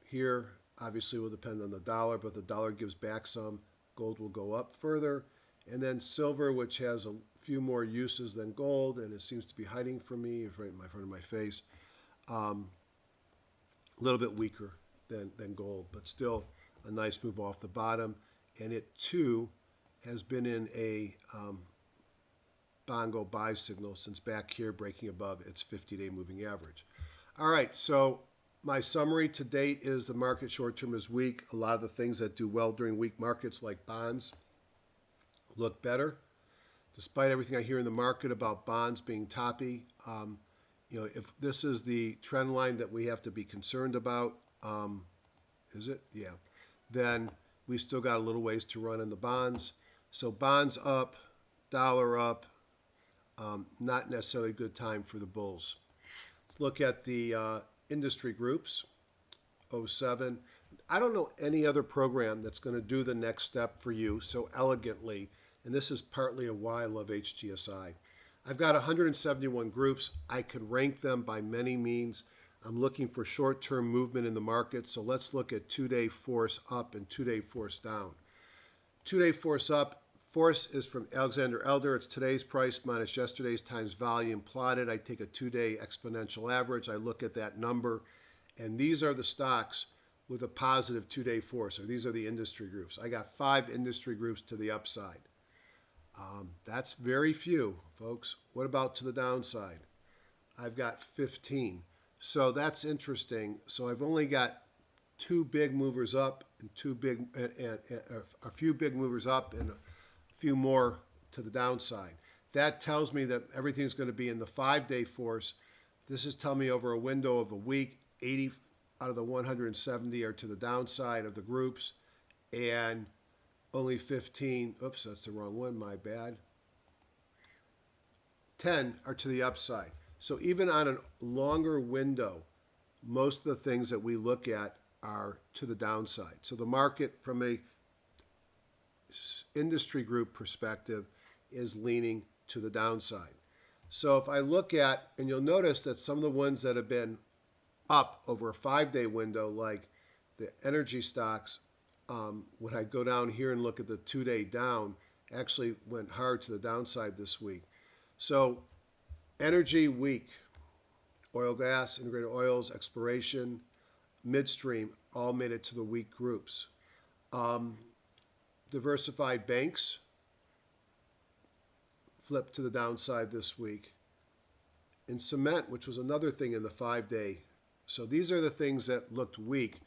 here. Obviously will depend on the dollar, but the dollar gives back some. Gold will go up further. And then silver, which has a few more uses than gold, and it seems to be hiding from me, right in front of my face, a little bit weaker than gold, but still a nice move off the bottom. And it, too, has been in a Bongo buy signal since back here breaking above its 50-day moving average. All right, so my summary to date is the market short-term is weak. A lot of the things that do well during weak markets, like bonds, look better. Despite everything I hear in the market about bonds being toppy, if this is the trend line that we have to be concerned about, is it? Yeah. Then we still got a little ways to run in the bonds. So bonds up, dollar up, not necessarily a good time for the bulls. Let's look at the industry groups. 07. I don't know any other program that's going to do the next step for you so elegantly, and this is partly why I love HGSI. I've got 171 groups. I could rank them by many means. I'm looking for short-term movement in the market, so let's look at two-day force up and two-day force down. Two-day force up, force is from Alexander Elder. It's today's price minus yesterday's times volume plotted. I take a two-day exponential average. I look at that number, and these are the stocks with a positive two-day force, or these are the industry groups. I got 5 industry groups to the upside. That's very few, folks. What about to the downside? I've got 15. So that's interesting. So I've only got 2 big movers up and a few big movers up and a few more to the downside. That tells me that everything's going to be in the 5-day force. This is telling me over a window of a week, 80 out of the 170 are to the downside of the groups, and only 15, oops, that's the wrong one, my bad, 10 are to the upside. So even on a longer window, most of the things that we look at are to the downside. So the market from a industry group perspective is leaning to the downside. So if I look at, and you'll notice that some of the ones that have been up over a 5-day window, like the energy stocks, when I go down here and look at the 2-day down, actually went hard to the downside this week. So energy weak, oil, gas, integrated oils, exploration, midstream, all made it to the weak groups. Diversified banks flipped to the downside this week. And cement, which was another thing in the 5-day. So these are the things that looked weak,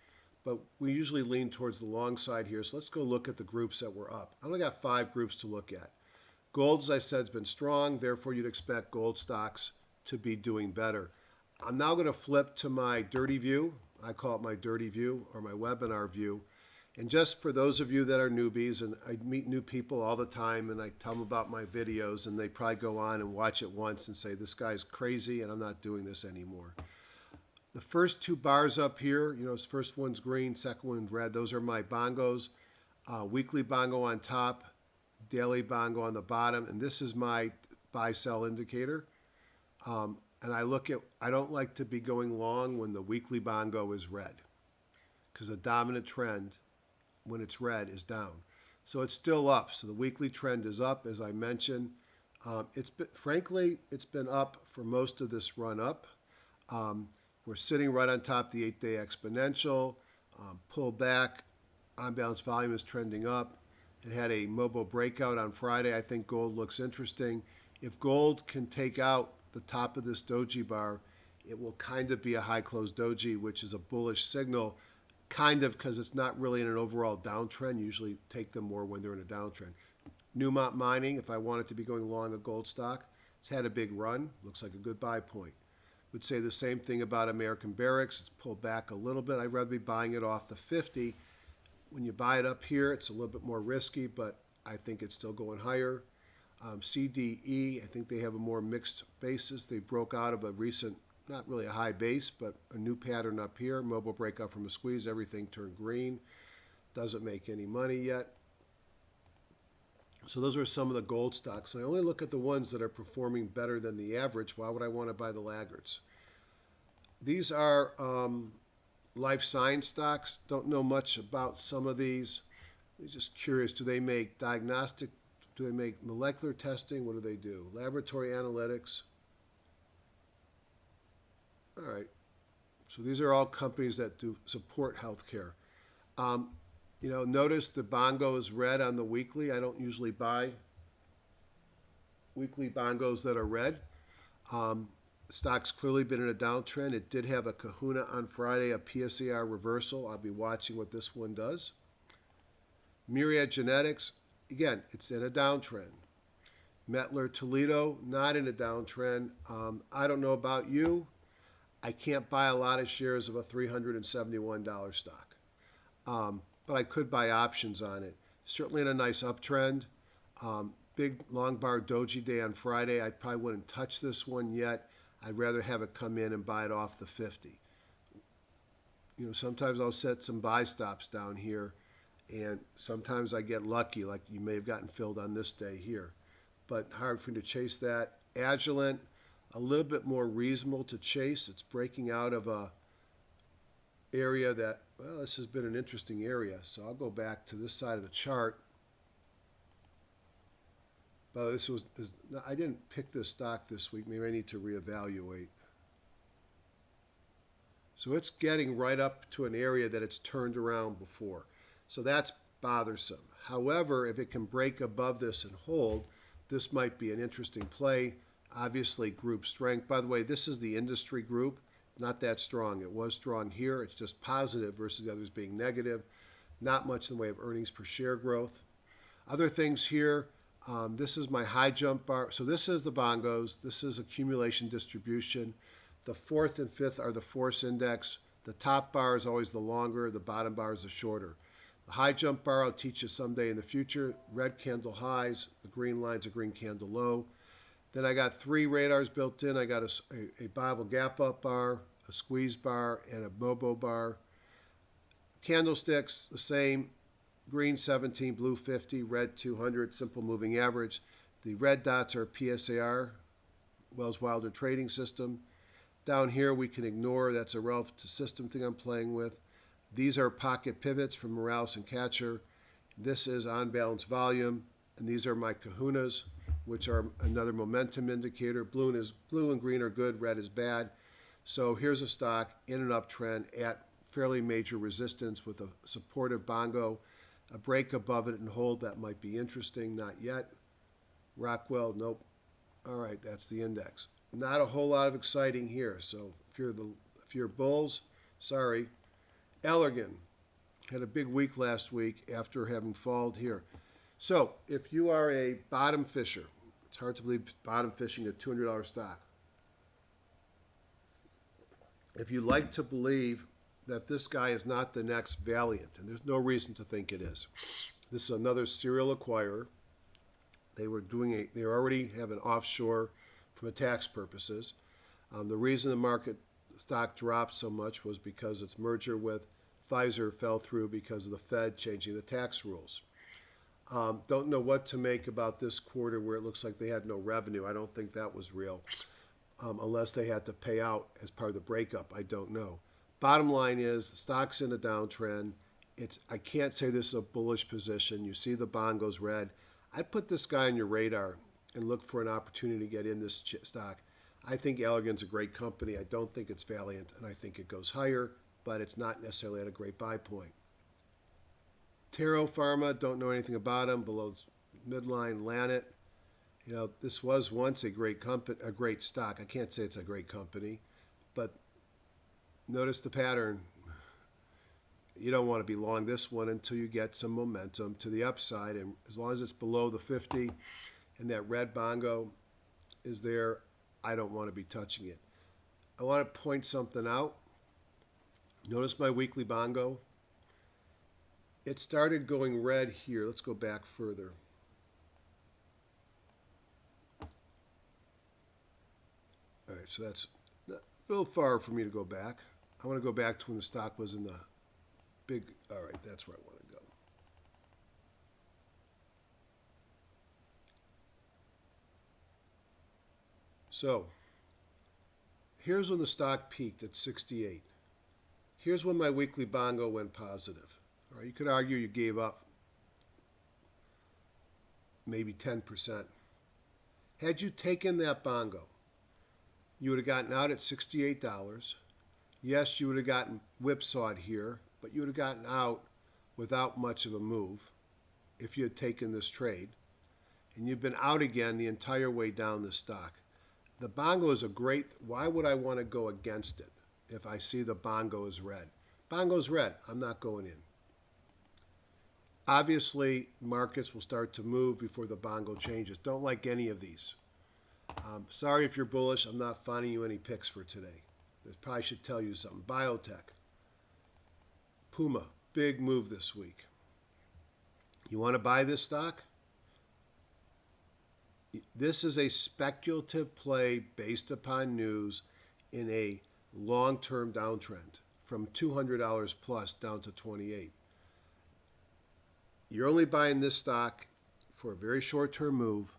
but we usually lean towards the long side here. So let's go look at the groups that were up. I only got 5 groups to look at. Gold, as I said, has been strong. Therefore, you'd expect gold stocks to be doing better. I'm now going to flip to my dirty view. I call it my dirty view or my webinar view. And just for those of you that are newbies, and I meet new people all the time, and I tell them about my videos, and they probably go on and watch it once and say, this guy's crazy, and I'm not doing this anymore. The first 2 bars up here, this first one's green, second one's red. Those are my bongos. Weekly bongo on top, daily bongo on the bottom, and this is my buy-sell indicator. And I don't like to be going long when the weekly bongo is red, because the dominant trend, when it's red, is down. So it's still up. So the weekly trend is up, as I mentioned. Frankly, it's been up for most of this run up. We're sitting right on top of the 8-day exponential. Pull back. On-balance volume is trending up. It had a mobile breakout on Friday. I think gold looks interesting. If gold can take out the top of this doji bar, it will kind of be a high close doji, which is a bullish signal, kind of, because it's not really in an overall downtrend. Usually take them more when they're in a downtrend. Newmont Mining, if I wanted to be going long a gold stock, it's had a big run. Looks like a good buy point. Would say the same thing about American Barracks. It's pulled back a little bit. I'd rather be buying it off the 50. When you buy it up here, it's a little bit more risky, but I think it's still going higher. CDE, I think they have a more mixed basis. They broke out of a recent, not really a high base, but a new pattern up here. Mobile breakout from a squeeze, everything turned green. Doesn't make any money yet. So those are some of the gold stocks. And I only look at the ones that are performing better than the average. Why would I want to buy the laggards? These are life science stocks. Don't know much about some of these. I'm just curious, do they make diagnostic? Do they make molecular testing? What do they do? Laboratory analytics. All right. So these are all companies that do support healthcare. Notice the bongo is red on the weekly. I don't usually buy weekly bongos that are red. Stock's clearly been in a downtrend. It did have a kahuna on Friday, a PSAR reversal. I'll be watching what this one does. Myriad Genetics, again, it's in a downtrend. Mettler Toledo, not in a downtrend. I don't know about you. I can't buy a lot of shares of a $371 stock. But I could buy options on it. Certainly in a nice uptrend. Big long bar doji day on Friday. I probably wouldn't touch this one yet. I'd rather have it come in and buy it off the 50. Sometimes I'll set some buy stops down here, and sometimes I get lucky, like you may have gotten filled on this day here. But hard for me to chase that. Agilent, a little bit more reasonable to chase. It's breaking out of a area that, well, this has been an interesting area. So I'll go back to this side of the chart. But I didn't pick this stock this week. Maybe I need to reevaluate. So it's getting right up to an area that it's turned around before. So that's bothersome. However, if it can break above this and hold, this might be an interesting play. Obviously, group strength. By the way, this is the industry group. Not that strong. It was strong here. It's just positive versus the others being negative. Not much in the way of earnings per share growth. Other things here, this is my high jump bar. So this is the bongos. This is accumulation distribution. The fourth and fifth are the force index. The top bar is always the longer. The bottom bar is the shorter. The high jump bar I'll teach you someday in the future. Red candle highs. The green line's a green candle low. Then I got 3 radars built in. I got a Bible gap up bar, a squeeze bar, and a Bobo bar. Candlesticks, the same. Green 17, blue 50, red 200, simple moving average. The red dots are PSAR, Wells Wilder trading system. Down here we can ignore, that's a relative to system thing I'm playing with. These are pocket pivots from Morales and Catcher. This is on balance volume, and these are my kahunas, which are another momentum indicator. Blue and green are good, red is bad. So here's a stock in an uptrend at fairly major resistance with a supportive bongo. A break above it and hold, that might be interesting. Not yet. Rockwell, nope. All right, that's the index. Not a whole lot of exciting here. So if you're bulls, sorry. Allergan had a big week last week after having fallen here. So if you are a bottom fisher, it's hard to believe bottom fishing a $200 stock. If you like to believe that this guy is not the next Valiant, and there's no reason to think it is. This is another serial acquirer. They already have an offshore from tax purposes. The reason the stock dropped so much was because its merger with Pfizer fell through because of the Fed changing the tax rules. Don't know what to make about this quarter where it looks like they had no revenue. I don't think that was real, unless they had to pay out as part of the breakup. I don't know. Bottom line is the stock's in a downtrend. I can't say this is a bullish position. You see the bond goes red. I put this guy on your radar and look for an opportunity to get in this stock. I think Allergan's a great company. I don't think it's Valiant, and I think it goes higher, but it's not necessarily at a great buy point. Taro Pharma, don't know anything about them. Below midline, Lanet. You know, this was once a great company, a great stock. I can't say it's a great company, but notice the pattern. You don't want to be long this one until you get some momentum to the upside. And as long as it's below the 50 and that red bongo is there, I don't want to be touching it. I want to point something out. Notice my weekly bongo. It started going red here. Let's go back further. All right, so that's a little far for me to go back. I want to go back to when the stock was in the big, all right, that's where I want to go. So, here's when the stock peaked at 68. Here's when my weekly bongo went positive. All right, you could argue you gave up maybe 10%. Had you taken that bongo, you would have gotten out at $68. Yes, you would have gotten whipsawed here, but you would have gotten out without much of a move if you had taken this trade. And you've been out again the entire way down the stock. The bongo is a great, why would I want to go against it if I see the bongo is red? Bongo's red, I'm not going in. Obviously, markets will start to move before the bongo changes. Don't like any of these. Sorry if you're bullish, I'm not finding you any picks for today. This probably should tell you something. Biotech. Puma, big move this week. You want to buy this stock? This is a speculative play based upon news in a long-term downtrend from $200 plus down to 28. You're only buying this stock for a very short-term move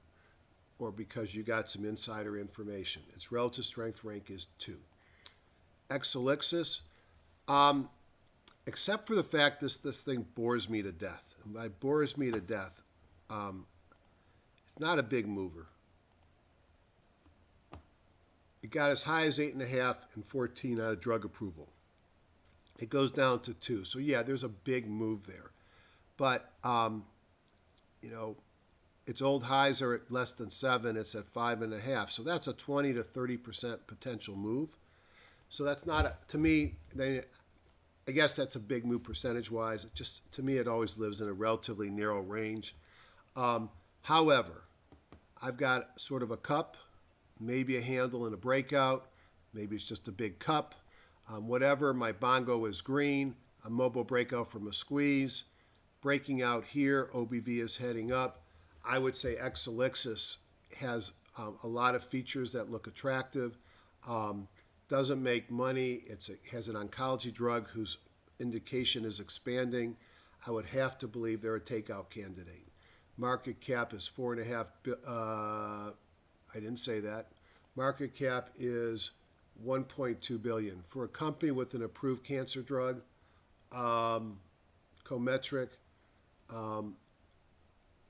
or because you got some insider information. Its relative strength rank is 2. Exelixis, except for the fact this thing bores me to death. And by bores me to death, it's not a big mover. It got as high as 8.5 and 14 out of drug approval. It goes down to 2. So yeah, there's a big move there. But, you know, its old highs are at less than 7. It's at 5.5. So that's a 20 to 30% potential move. So that's not, to me, I guess that's a big move percentage-wise. It just, to me, it always lives in a relatively narrow range. However, I've got sort of a cup, maybe a handle and a breakout. Maybe it's just a big cup. Whatever, my bongo is green. A mobile breakout from a squeeze. Breaking out here, OBV is heading up. I would say Exelixis has a lot of features that look attractive. Doesn't make money. It has an oncology drug whose indication is expanding. I would have to believe they're a takeout candidate. Market cap is 4.5. I didn't say that. Market cap is 1.2 billion for a company with an approved cancer drug. Cometric.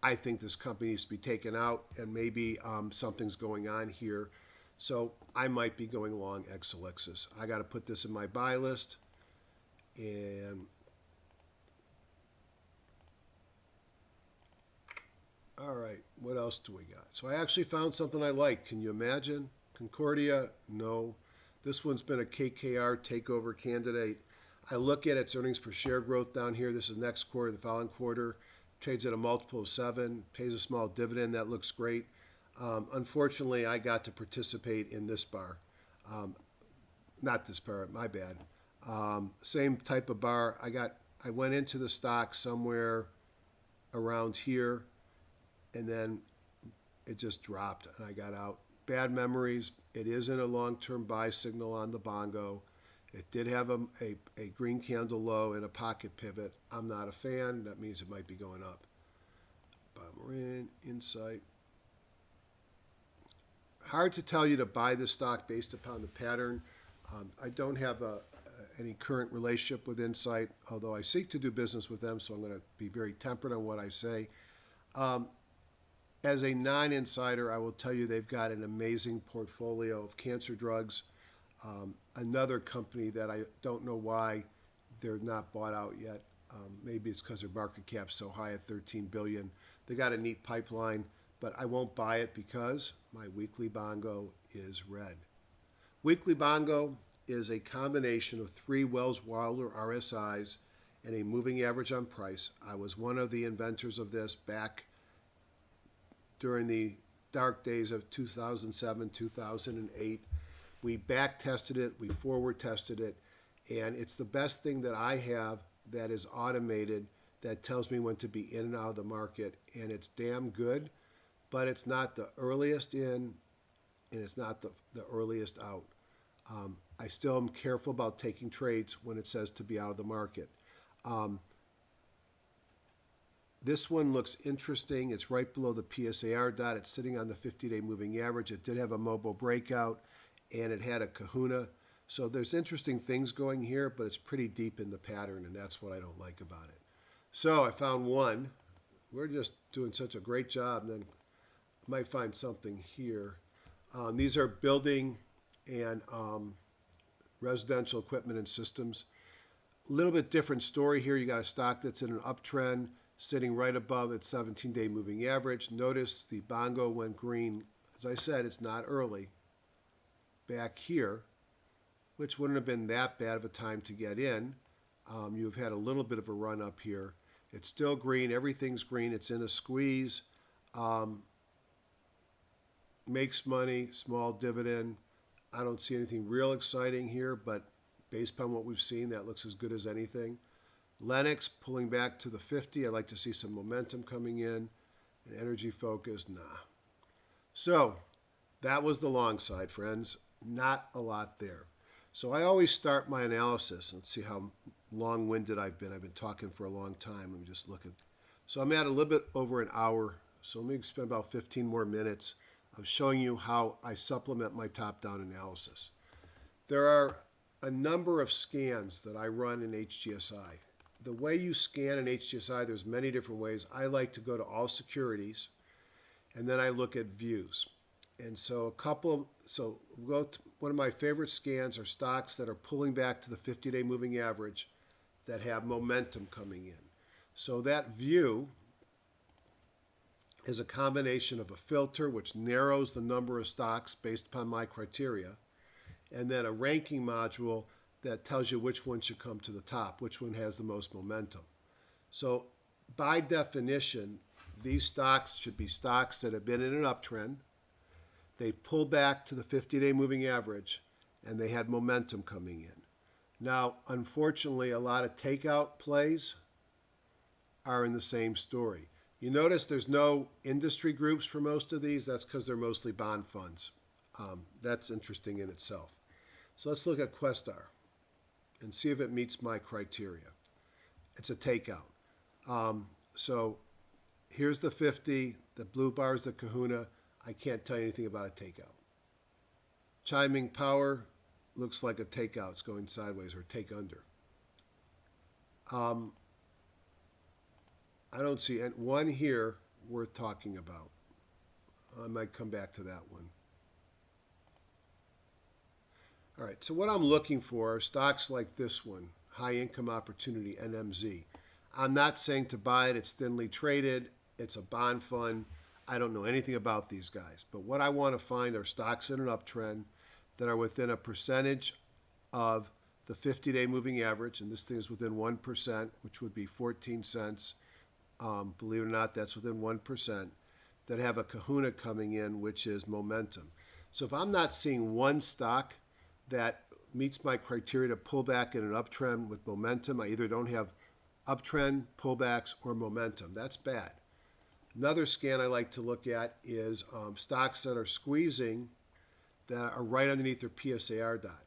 I think this company needs to be taken out, and maybe something's going on here. So I might be going long Exelixis. I got to put this in my buy list. And all right, what else do we got? So I actually found something I like. Can you imagine? Concordia? No. This one's been a KKR takeover candidate. I look at its earnings per share growth down here. This is next quarter, the following quarter. Trades at a multiple of 7, pays a small dividend. That looks great. Unfortunately, I got to participate in this bar. Not this bar, my bad. Same type of bar. I went into the stock somewhere around here, and then it just dropped, and I got out. Bad memories. It isn't a long-term buy signal on the bongo. It did have a green candle low and a pocket pivot. I'm not a fan. That means it might be going up. Bomberin, Insight. Hard to tell you to buy this stock based upon the pattern. I don't have any current relationship with Insight, although I seek to do business with them, so I'm going to be very tempered on what I say. As a non-insider, I will tell you they've got an amazing portfolio of cancer drugs. Another company that I don't know why they're not bought out yet. Maybe it's because their market cap's so high at $13 billion. They got a neat pipeline, but I won't buy it because my weekly bongo is red. Weekly bongo is a combination of 3 Wells Wilder RSIs and a moving average on price. I was one of the inventors of this back during the dark days of 2007, 2008. We back tested it, we forward tested it, and it's the best thing that I have that is automated that tells me when to be in and out of the market, and it's damn good, but it's not the earliest in and it's not the earliest out. I still am careful about taking trades when it says to be out of the market. This one looks interesting. It's right below the PSAR dot. It's sitting on the 50-day moving average. It did have a mobile breakout, and it had a kahuna. So there's interesting things going here, but it's pretty deep in the pattern, and that's what I don't like about it. So I found one. We're just doing such a great job, and then I might find something here. These are building and residential equipment and systems. A little bit different story here. You got a stock that's in an uptrend, sitting right above its 17-day moving average. Notice the bongo went green. As I said, it's not early. Back here, which wouldn't have been that bad of a time to get in. You've had a little bit of a run up here. It's still green. Everything's green. It's in a squeeze. Makes money, small dividend. I don't see anything real exciting here, but based upon what we've seen, that looks as good as anything. Lennox pulling back to the 50. I'd like to see some momentum coming in. And energy focus, nah. So that was the long side, friends. Not a lot there. So I always start my analysis and see how long-winded I've been. I've been talking for a long time. Let me just look at. So I'm at a little bit over an hour. So let me spend about 15 more minutes of showing you how I supplement my top-down analysis. There are a number of scans that I run in HGSI. The way you scan in HGSI, there's many different ways. I like to go to all securities, and then I look at views. And so one of my favorite scans are stocks that are pulling back to the 50-day moving average that have momentum coming in. So that view is a combination of a filter, which narrows the number of stocks based upon my criteria, and then a ranking module that tells you which one should come to the top, which one has the most momentum. So by definition, these stocks should be stocks that have been in an uptrend. They've pulled back to the 50-day moving average, and they had momentum coming in. Now, unfortunately, a lot of takeout plays are in the same story. You notice there's no industry groups for most of these. That's because they're mostly bond funds. That's interesting in itself. So let's look at Questar and see if it meets my criteria. It's a takeout. So here's the 50. The blue bar is the kahuna. I can't tell you anything about a takeout. Chiming power looks like a takeout. It's going sideways or take under. I don't see one here worth talking about. I might come back to that one. All right, so what I'm looking for are stocks like this one, High Income Opportunity, NMZ. I'm not saying to buy it. It's thinly traded. It's a bond fund. I don't know anything about these guys. But what I want to find are stocks in an uptrend that are within a percentage of the 50-day moving average, and this thing is within 1%, which would be 14 cents. Believe it or not, that's within 1%, that have a kahuna coming in, which is momentum. So if I'm not seeing one stock that meets my criteria to pull back in an uptrend with momentum, I either don't have uptrend, pullbacks, or momentum. That's bad. Another scan I like to look at is stocks that are squeezing that are right underneath their PSAR dot.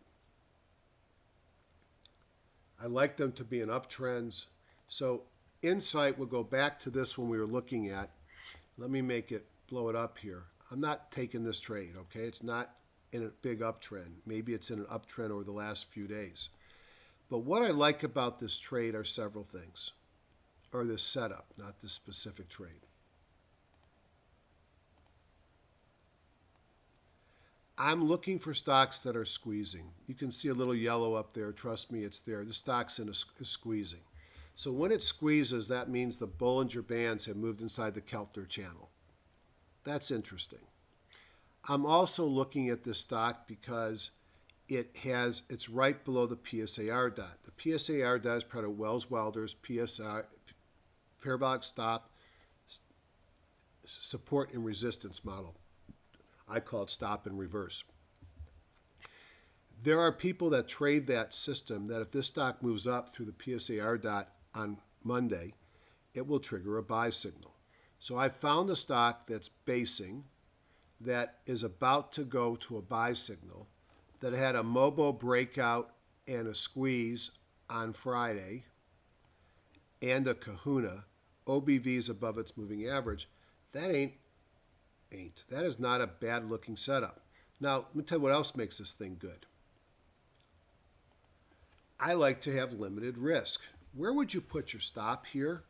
I like them to be in uptrends. So insight will go back to this one we were looking at. Let me make it, blow it up here. I'm not taking this trade, okay? It's not in a big uptrend. Maybe it's in an uptrend over the last few days. But what I like about this trade are several things, or this setup, not this specific trade. I'm looking for stocks that are squeezing. You can see a little yellow up there. Trust me, it's there. The stock's is squeezing. So when it squeezes, that means the Bollinger Bands have moved inside the Keltner channel. That's interesting. I'm also looking at this stock because it's right below the PSAR dot. The PSAR dot is part of Wells-Wilder's PSR, parabolic stop, support and resistance model. I call it stop and reverse. There are people that trade that system that if this stock moves up through the PSAR dot on Monday, it will trigger a buy signal. So I found a stock that's basing that is about to go to a buy signal that had a MOBO breakout and a squeeze on Friday and a kahuna. OBV is above its moving average. That that is not a bad looking setup. Now, let me tell you what else makes this thing good. I like to have limited risk. Where would you put your stop here?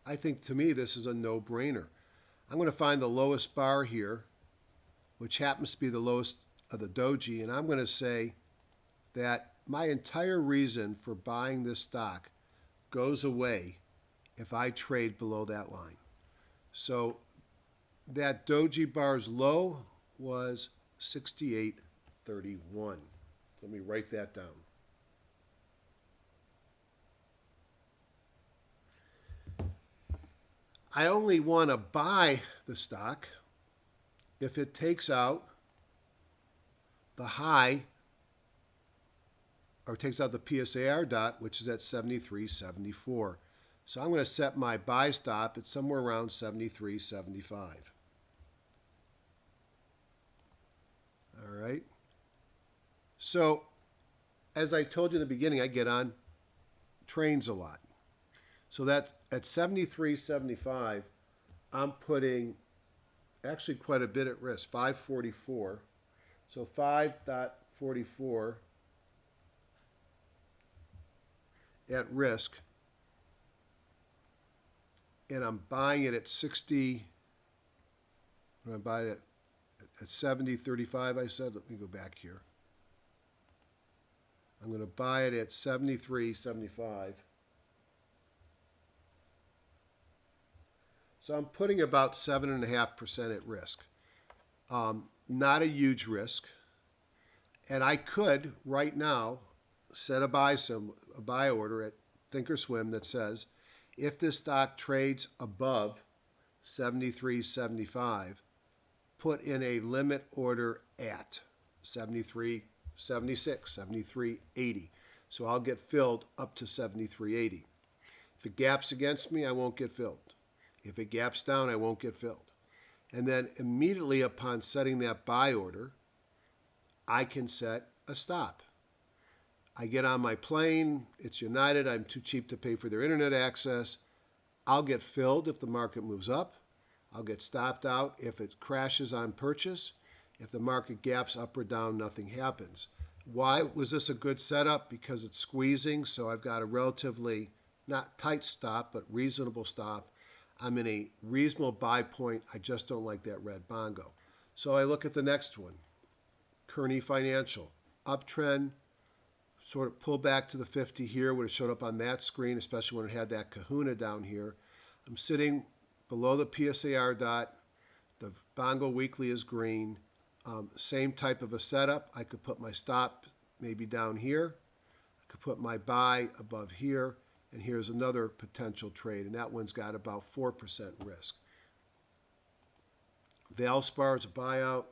I think to me this is a no-brainer. I'm going to find the lowest bar here, which happens to be the lowest of the doji, and I'm going to say that my entire reason for buying this stock goes away if I trade below that line. So that doji bar's low was 68.31. Let me write that down. I only want to buy the stock if it takes out the high, or takes out the PSAR dot, which is at 73.74. So I'm going to set my buy stop at somewhere around 73.75. All right. So, as I told you in the beginning, I get on trains a lot. So that's at 73.75, I'm putting actually quite a bit at risk, 544. So 5.44 at risk. And I'm buying it at 60. I'm going to buy it at 70.35, I said. Let me go back here. I'm going to buy it at 73.75. So I'm putting about 7.5% at risk. Not a huge risk. And I could, right now, set a buy order at Thinkorswim that says, if this stock trades above 73.75, put in a limit order at 73.76, 73.80. So I'll get filled up to 73.80. If it gaps against me, I won't get filled. If it gaps down, I won't get filled. And then immediately upon setting that buy order, I can set a stop. I get on my plane, it's United, I'm too cheap to pay for their internet access. I'll get filled if the market moves up. I'll get stopped out if it crashes on purchase. If the market gaps up or down, nothing happens. Why was this a good setup? Because it's squeezing, so I've got a relatively, not tight stop, but reasonable stop. I'm in a reasonable buy point. I just don't like that red bongo. So I look at the next one. Kearney Financial. Uptrend, sort of pull back to the 50 here when it showed up on that screen, especially when it had that kahuna down here. I'm sitting below the PSAR dot. The bongo weekly is green. Same type of a setup. I could put my stop maybe down here. I could put my buy above here. And here's another potential trade, and that one's got about 4% risk. Valspar is a buyout.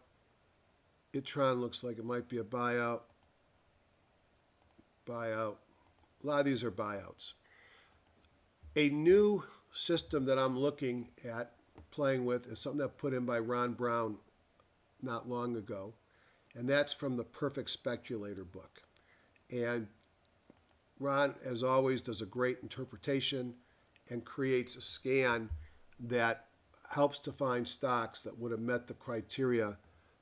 Itron looks like it might be a buyout. Buyout. A lot of these are buyouts. A new system that I'm looking at playing with is something that put in by Ron Brown not long ago, and that's from the Perfect Speculator book. And Ron, as always, does a great interpretation and creates a scan that helps to find stocks that would have met the criteria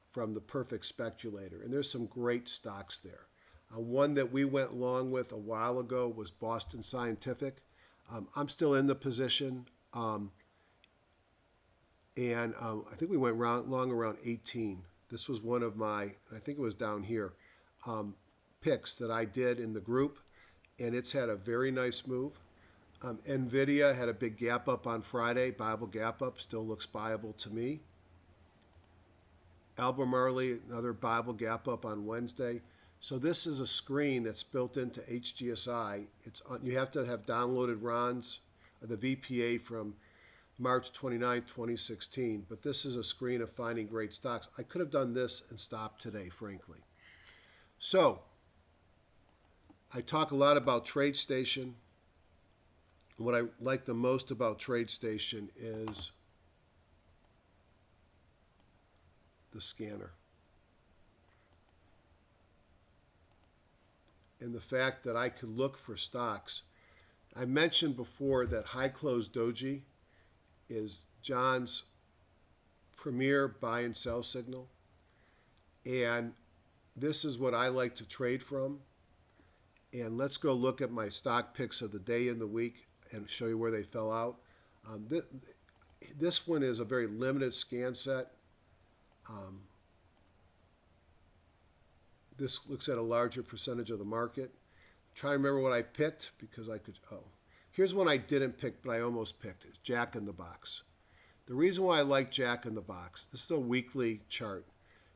from the perfect speculator. And there's some great stocks there. One that we went long with a while ago was Boston Scientific. I'm still in the position, and I think we went long around 18. This was one of my, I think it was down here, picks that I did in the group, and it's had a very nice move. NVIDIA had a big gap up on Friday. Bible gap up still looks buyable to me. Albemarle, another Bible gap up on Wednesday. So this is a screen that's built into HGSI. You have to have downloaded Ron's, the VPA from March 29, 2016. But this is a screen of finding great stocks. I could have done this and stopped today, frankly. So I talk a lot about TradeStation. What I like the most about TradeStation is the scanner. And the fact that I could look for stocks. I mentioned before that high close doji is John's premier buy and sell signal. And this is what I like to trade from. And let's go look at my stock picks of the day and the week and show you where they fell out. This one is a very limited scan set. This looks at a larger percentage of the market. Try to remember what I picked because I could, here's one I didn't pick, but I almost picked. It's Jack in the Box. The reason why I like Jack in the Box, this is a weekly chart.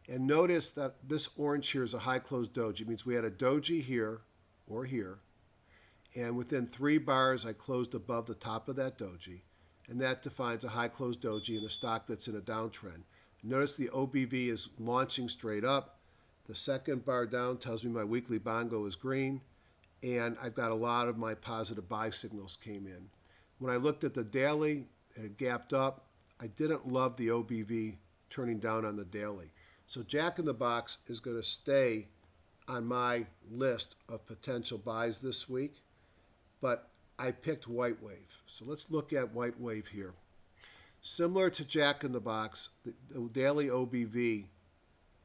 And notice that this orange here is a high close doji. It means we had a doji here or here. And within 3 bars, I closed above the top of that doji. And that defines a high close doji in a stock that's in a downtrend. Notice the OBV is launching straight up. The second bar down tells me my weekly bongo is green, and I've got a lot of my positive buy signals came in. When I looked at the daily, it had gapped up. I didn't love the OBV turning down on the daily. So Jack in the Box is going to stay on my list of potential buys this week, but I picked White Wave. So let's look at White Wave here. Similar to Jack in the Box, the daily OBV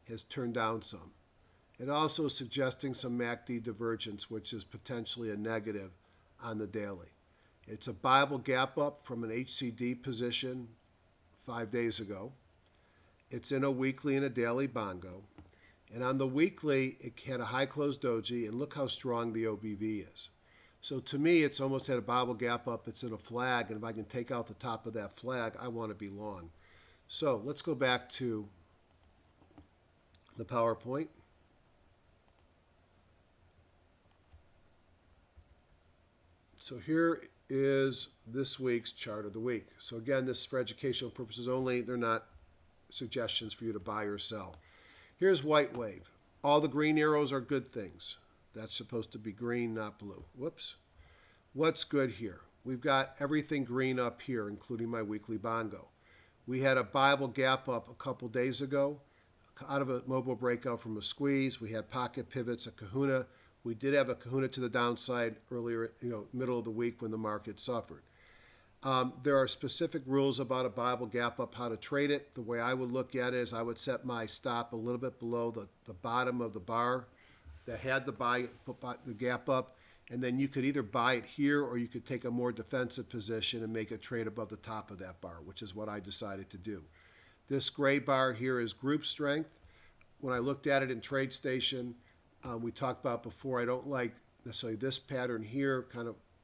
has turned down some. It also is suggesting some MACD divergence, which is potentially a negative on the daily. It's a Bible gap up from an HCD position 5 days ago. It's in a weekly and a daily bongo. And on the weekly, it had a high close doji, and look how strong the OBV is. So to me, it's almost had a Bible gap up. It's in a flag, and if I can take out the top of that flag, I want to be long. So let's go back to the PowerPoint. So here is this week's chart of the week. So again, this is for educational purposes only. They're not suggestions for you to buy or sell. Here's White Wave. All the green arrows are good things. That's supposed to be green, not blue. Whoops. What's good here? We've got everything green up here, including my weekly bongo. We had a Bible gap up a couple days ago out of a mobile breakout from a squeeze. We had pocket pivots, a kahuna. We did have a kahuna to the downside earlier, middle of the week when the market suffered. There are specific rules about a Bible gap up, how to trade it. The way I would look at it is I would set my stop a little bit below the bottom of the bar that had the gap up, and then you could either buy it here or you could take a more defensive position and make a trade above the top of that bar, which is what I decided to do. This gray bar here is group strength. When I looked at it in TradeStation, we talked about before, I don't like necessarily this pattern here,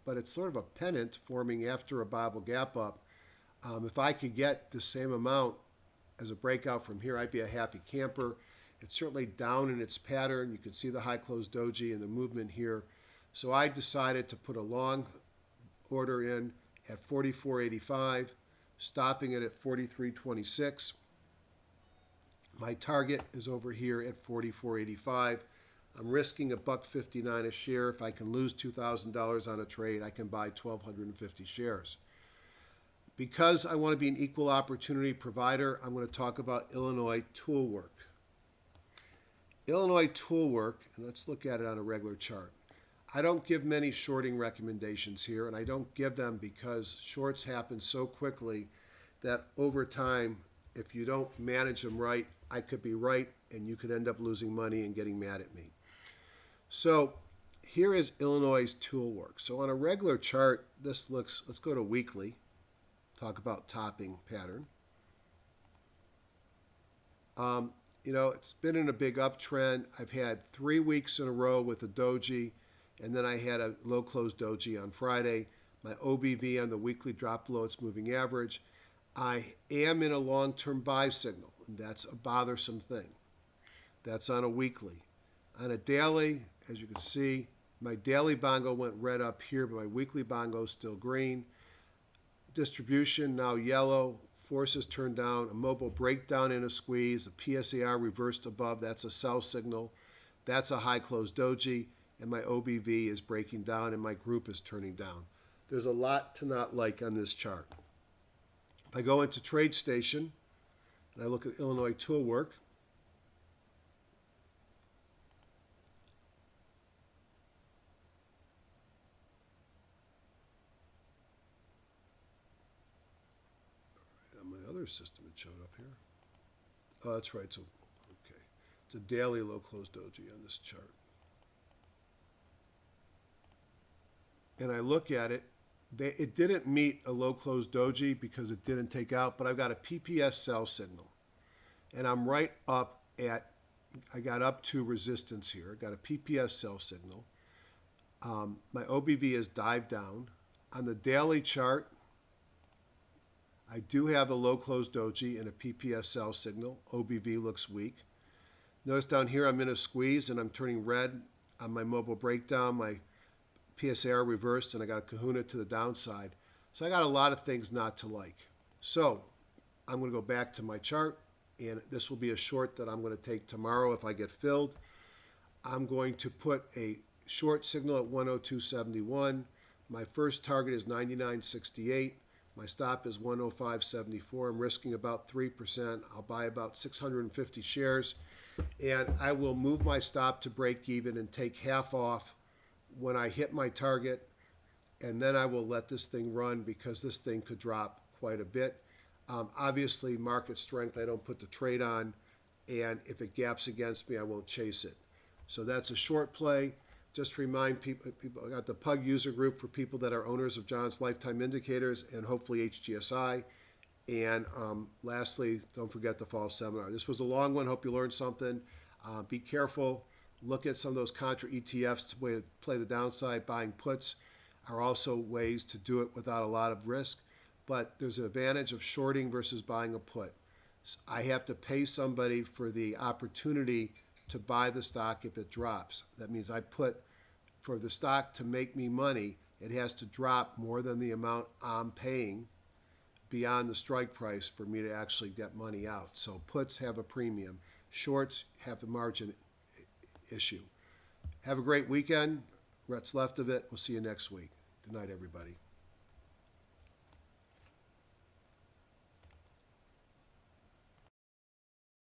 but it's sort of a pennant forming after a Bible gap up. If I could get the same amount as a breakout from here, I'd be a happy camper. It's certainly down in its pattern. You can see the high close doji and the movement here. So I decided to put a long order in at 44.85, stopping it at 43.26. My target is over here at 44.85. I'm risking $1.59 a share. If I can lose $2,000 on a trade, I can buy 1,250 shares. Because I want to be an equal opportunity provider, I'm going to talk about Illinois Toolwork. Illinois Toolwork, and let's look at it on a regular chart. I don't give many shorting recommendations here, and I don't give them because shorts happen so quickly that over time, if you don't manage them right, I could be right and you could end up losing money and getting mad at me. So here is Illinois' tool work. So on a regular chart, this looks, let's go to weekly, talk about topping pattern. You know, it's been in a big uptrend. I've had 3 weeks in a row with a doji, and then I had a low close doji on Friday. My OBV on the weekly dropped below its moving average. I am in a long-term buy signal, and that's a bothersome thing. That's on a weekly. On a daily, as you can see, my daily bongo went red up here, but my weekly bongo is still green. Distribution now yellow. Forces turned down. A mobile breakdown in a squeeze. A PSAR reversed above. That's a sell signal. That's a high close doji. And my OBV is breaking down, and my group is turning down. There's a lot to not like on this chart. If I go into TradeStation and I look at Illinois tool work, my other system had showed up here. Oh, that's right. So, okay, it's a daily low close doji on this chart. And I look at it, it didn't meet a low close doji because it didn't take out, but I've got a PPS sell signal. And I'm right up at, I got up to resistance here. I got a PPS sell signal. My OBV has dived down. On the daily chart, I do have a low close doji and a PPS sell signal. OBV looks weak. Notice down here I'm in a squeeze and I'm turning red on my mobile breakdown. My PSAR reversed and I got a kahuna to the downside. So I got a lot of things not to like. So I'm going to go back to my chart, and this will be a short that I'm going to take tomorrow if I get filled. I'm going to put a short signal at 102.71. My first target is 99.68. My stop is 105.74. I'm risking about 3%. I'll buy about 650 shares, and I will move my stop to break even and take half off when I hit my target, and then I will let this thing run because this thing could drop quite a bit. Obviously, market strength, I don't put the trade on, and if it gaps against me, I won't chase it. So that's a short play. Just to remind people, I got the PUG user group for people that are owners of John's Lifetime Indicators and hopefully HGSI. And lastly, don't forget the fall seminar. This was a long one. Hope you learned something. Be careful. Look at some of those contra ETFs to play the downside. Buying puts are also ways to do it without a lot of risk. But there's an advantage of shorting versus buying a put. I have to pay somebody for the opportunity to buy the stock if it drops. That means I put, for the stock to make me money, it has to drop more than the amount I'm paying beyond the strike price for me to actually get money out. So puts have a premium. Shorts have a margin issue. Have a great weekend. What's left of it. We'll see you next week. Good night, everybody.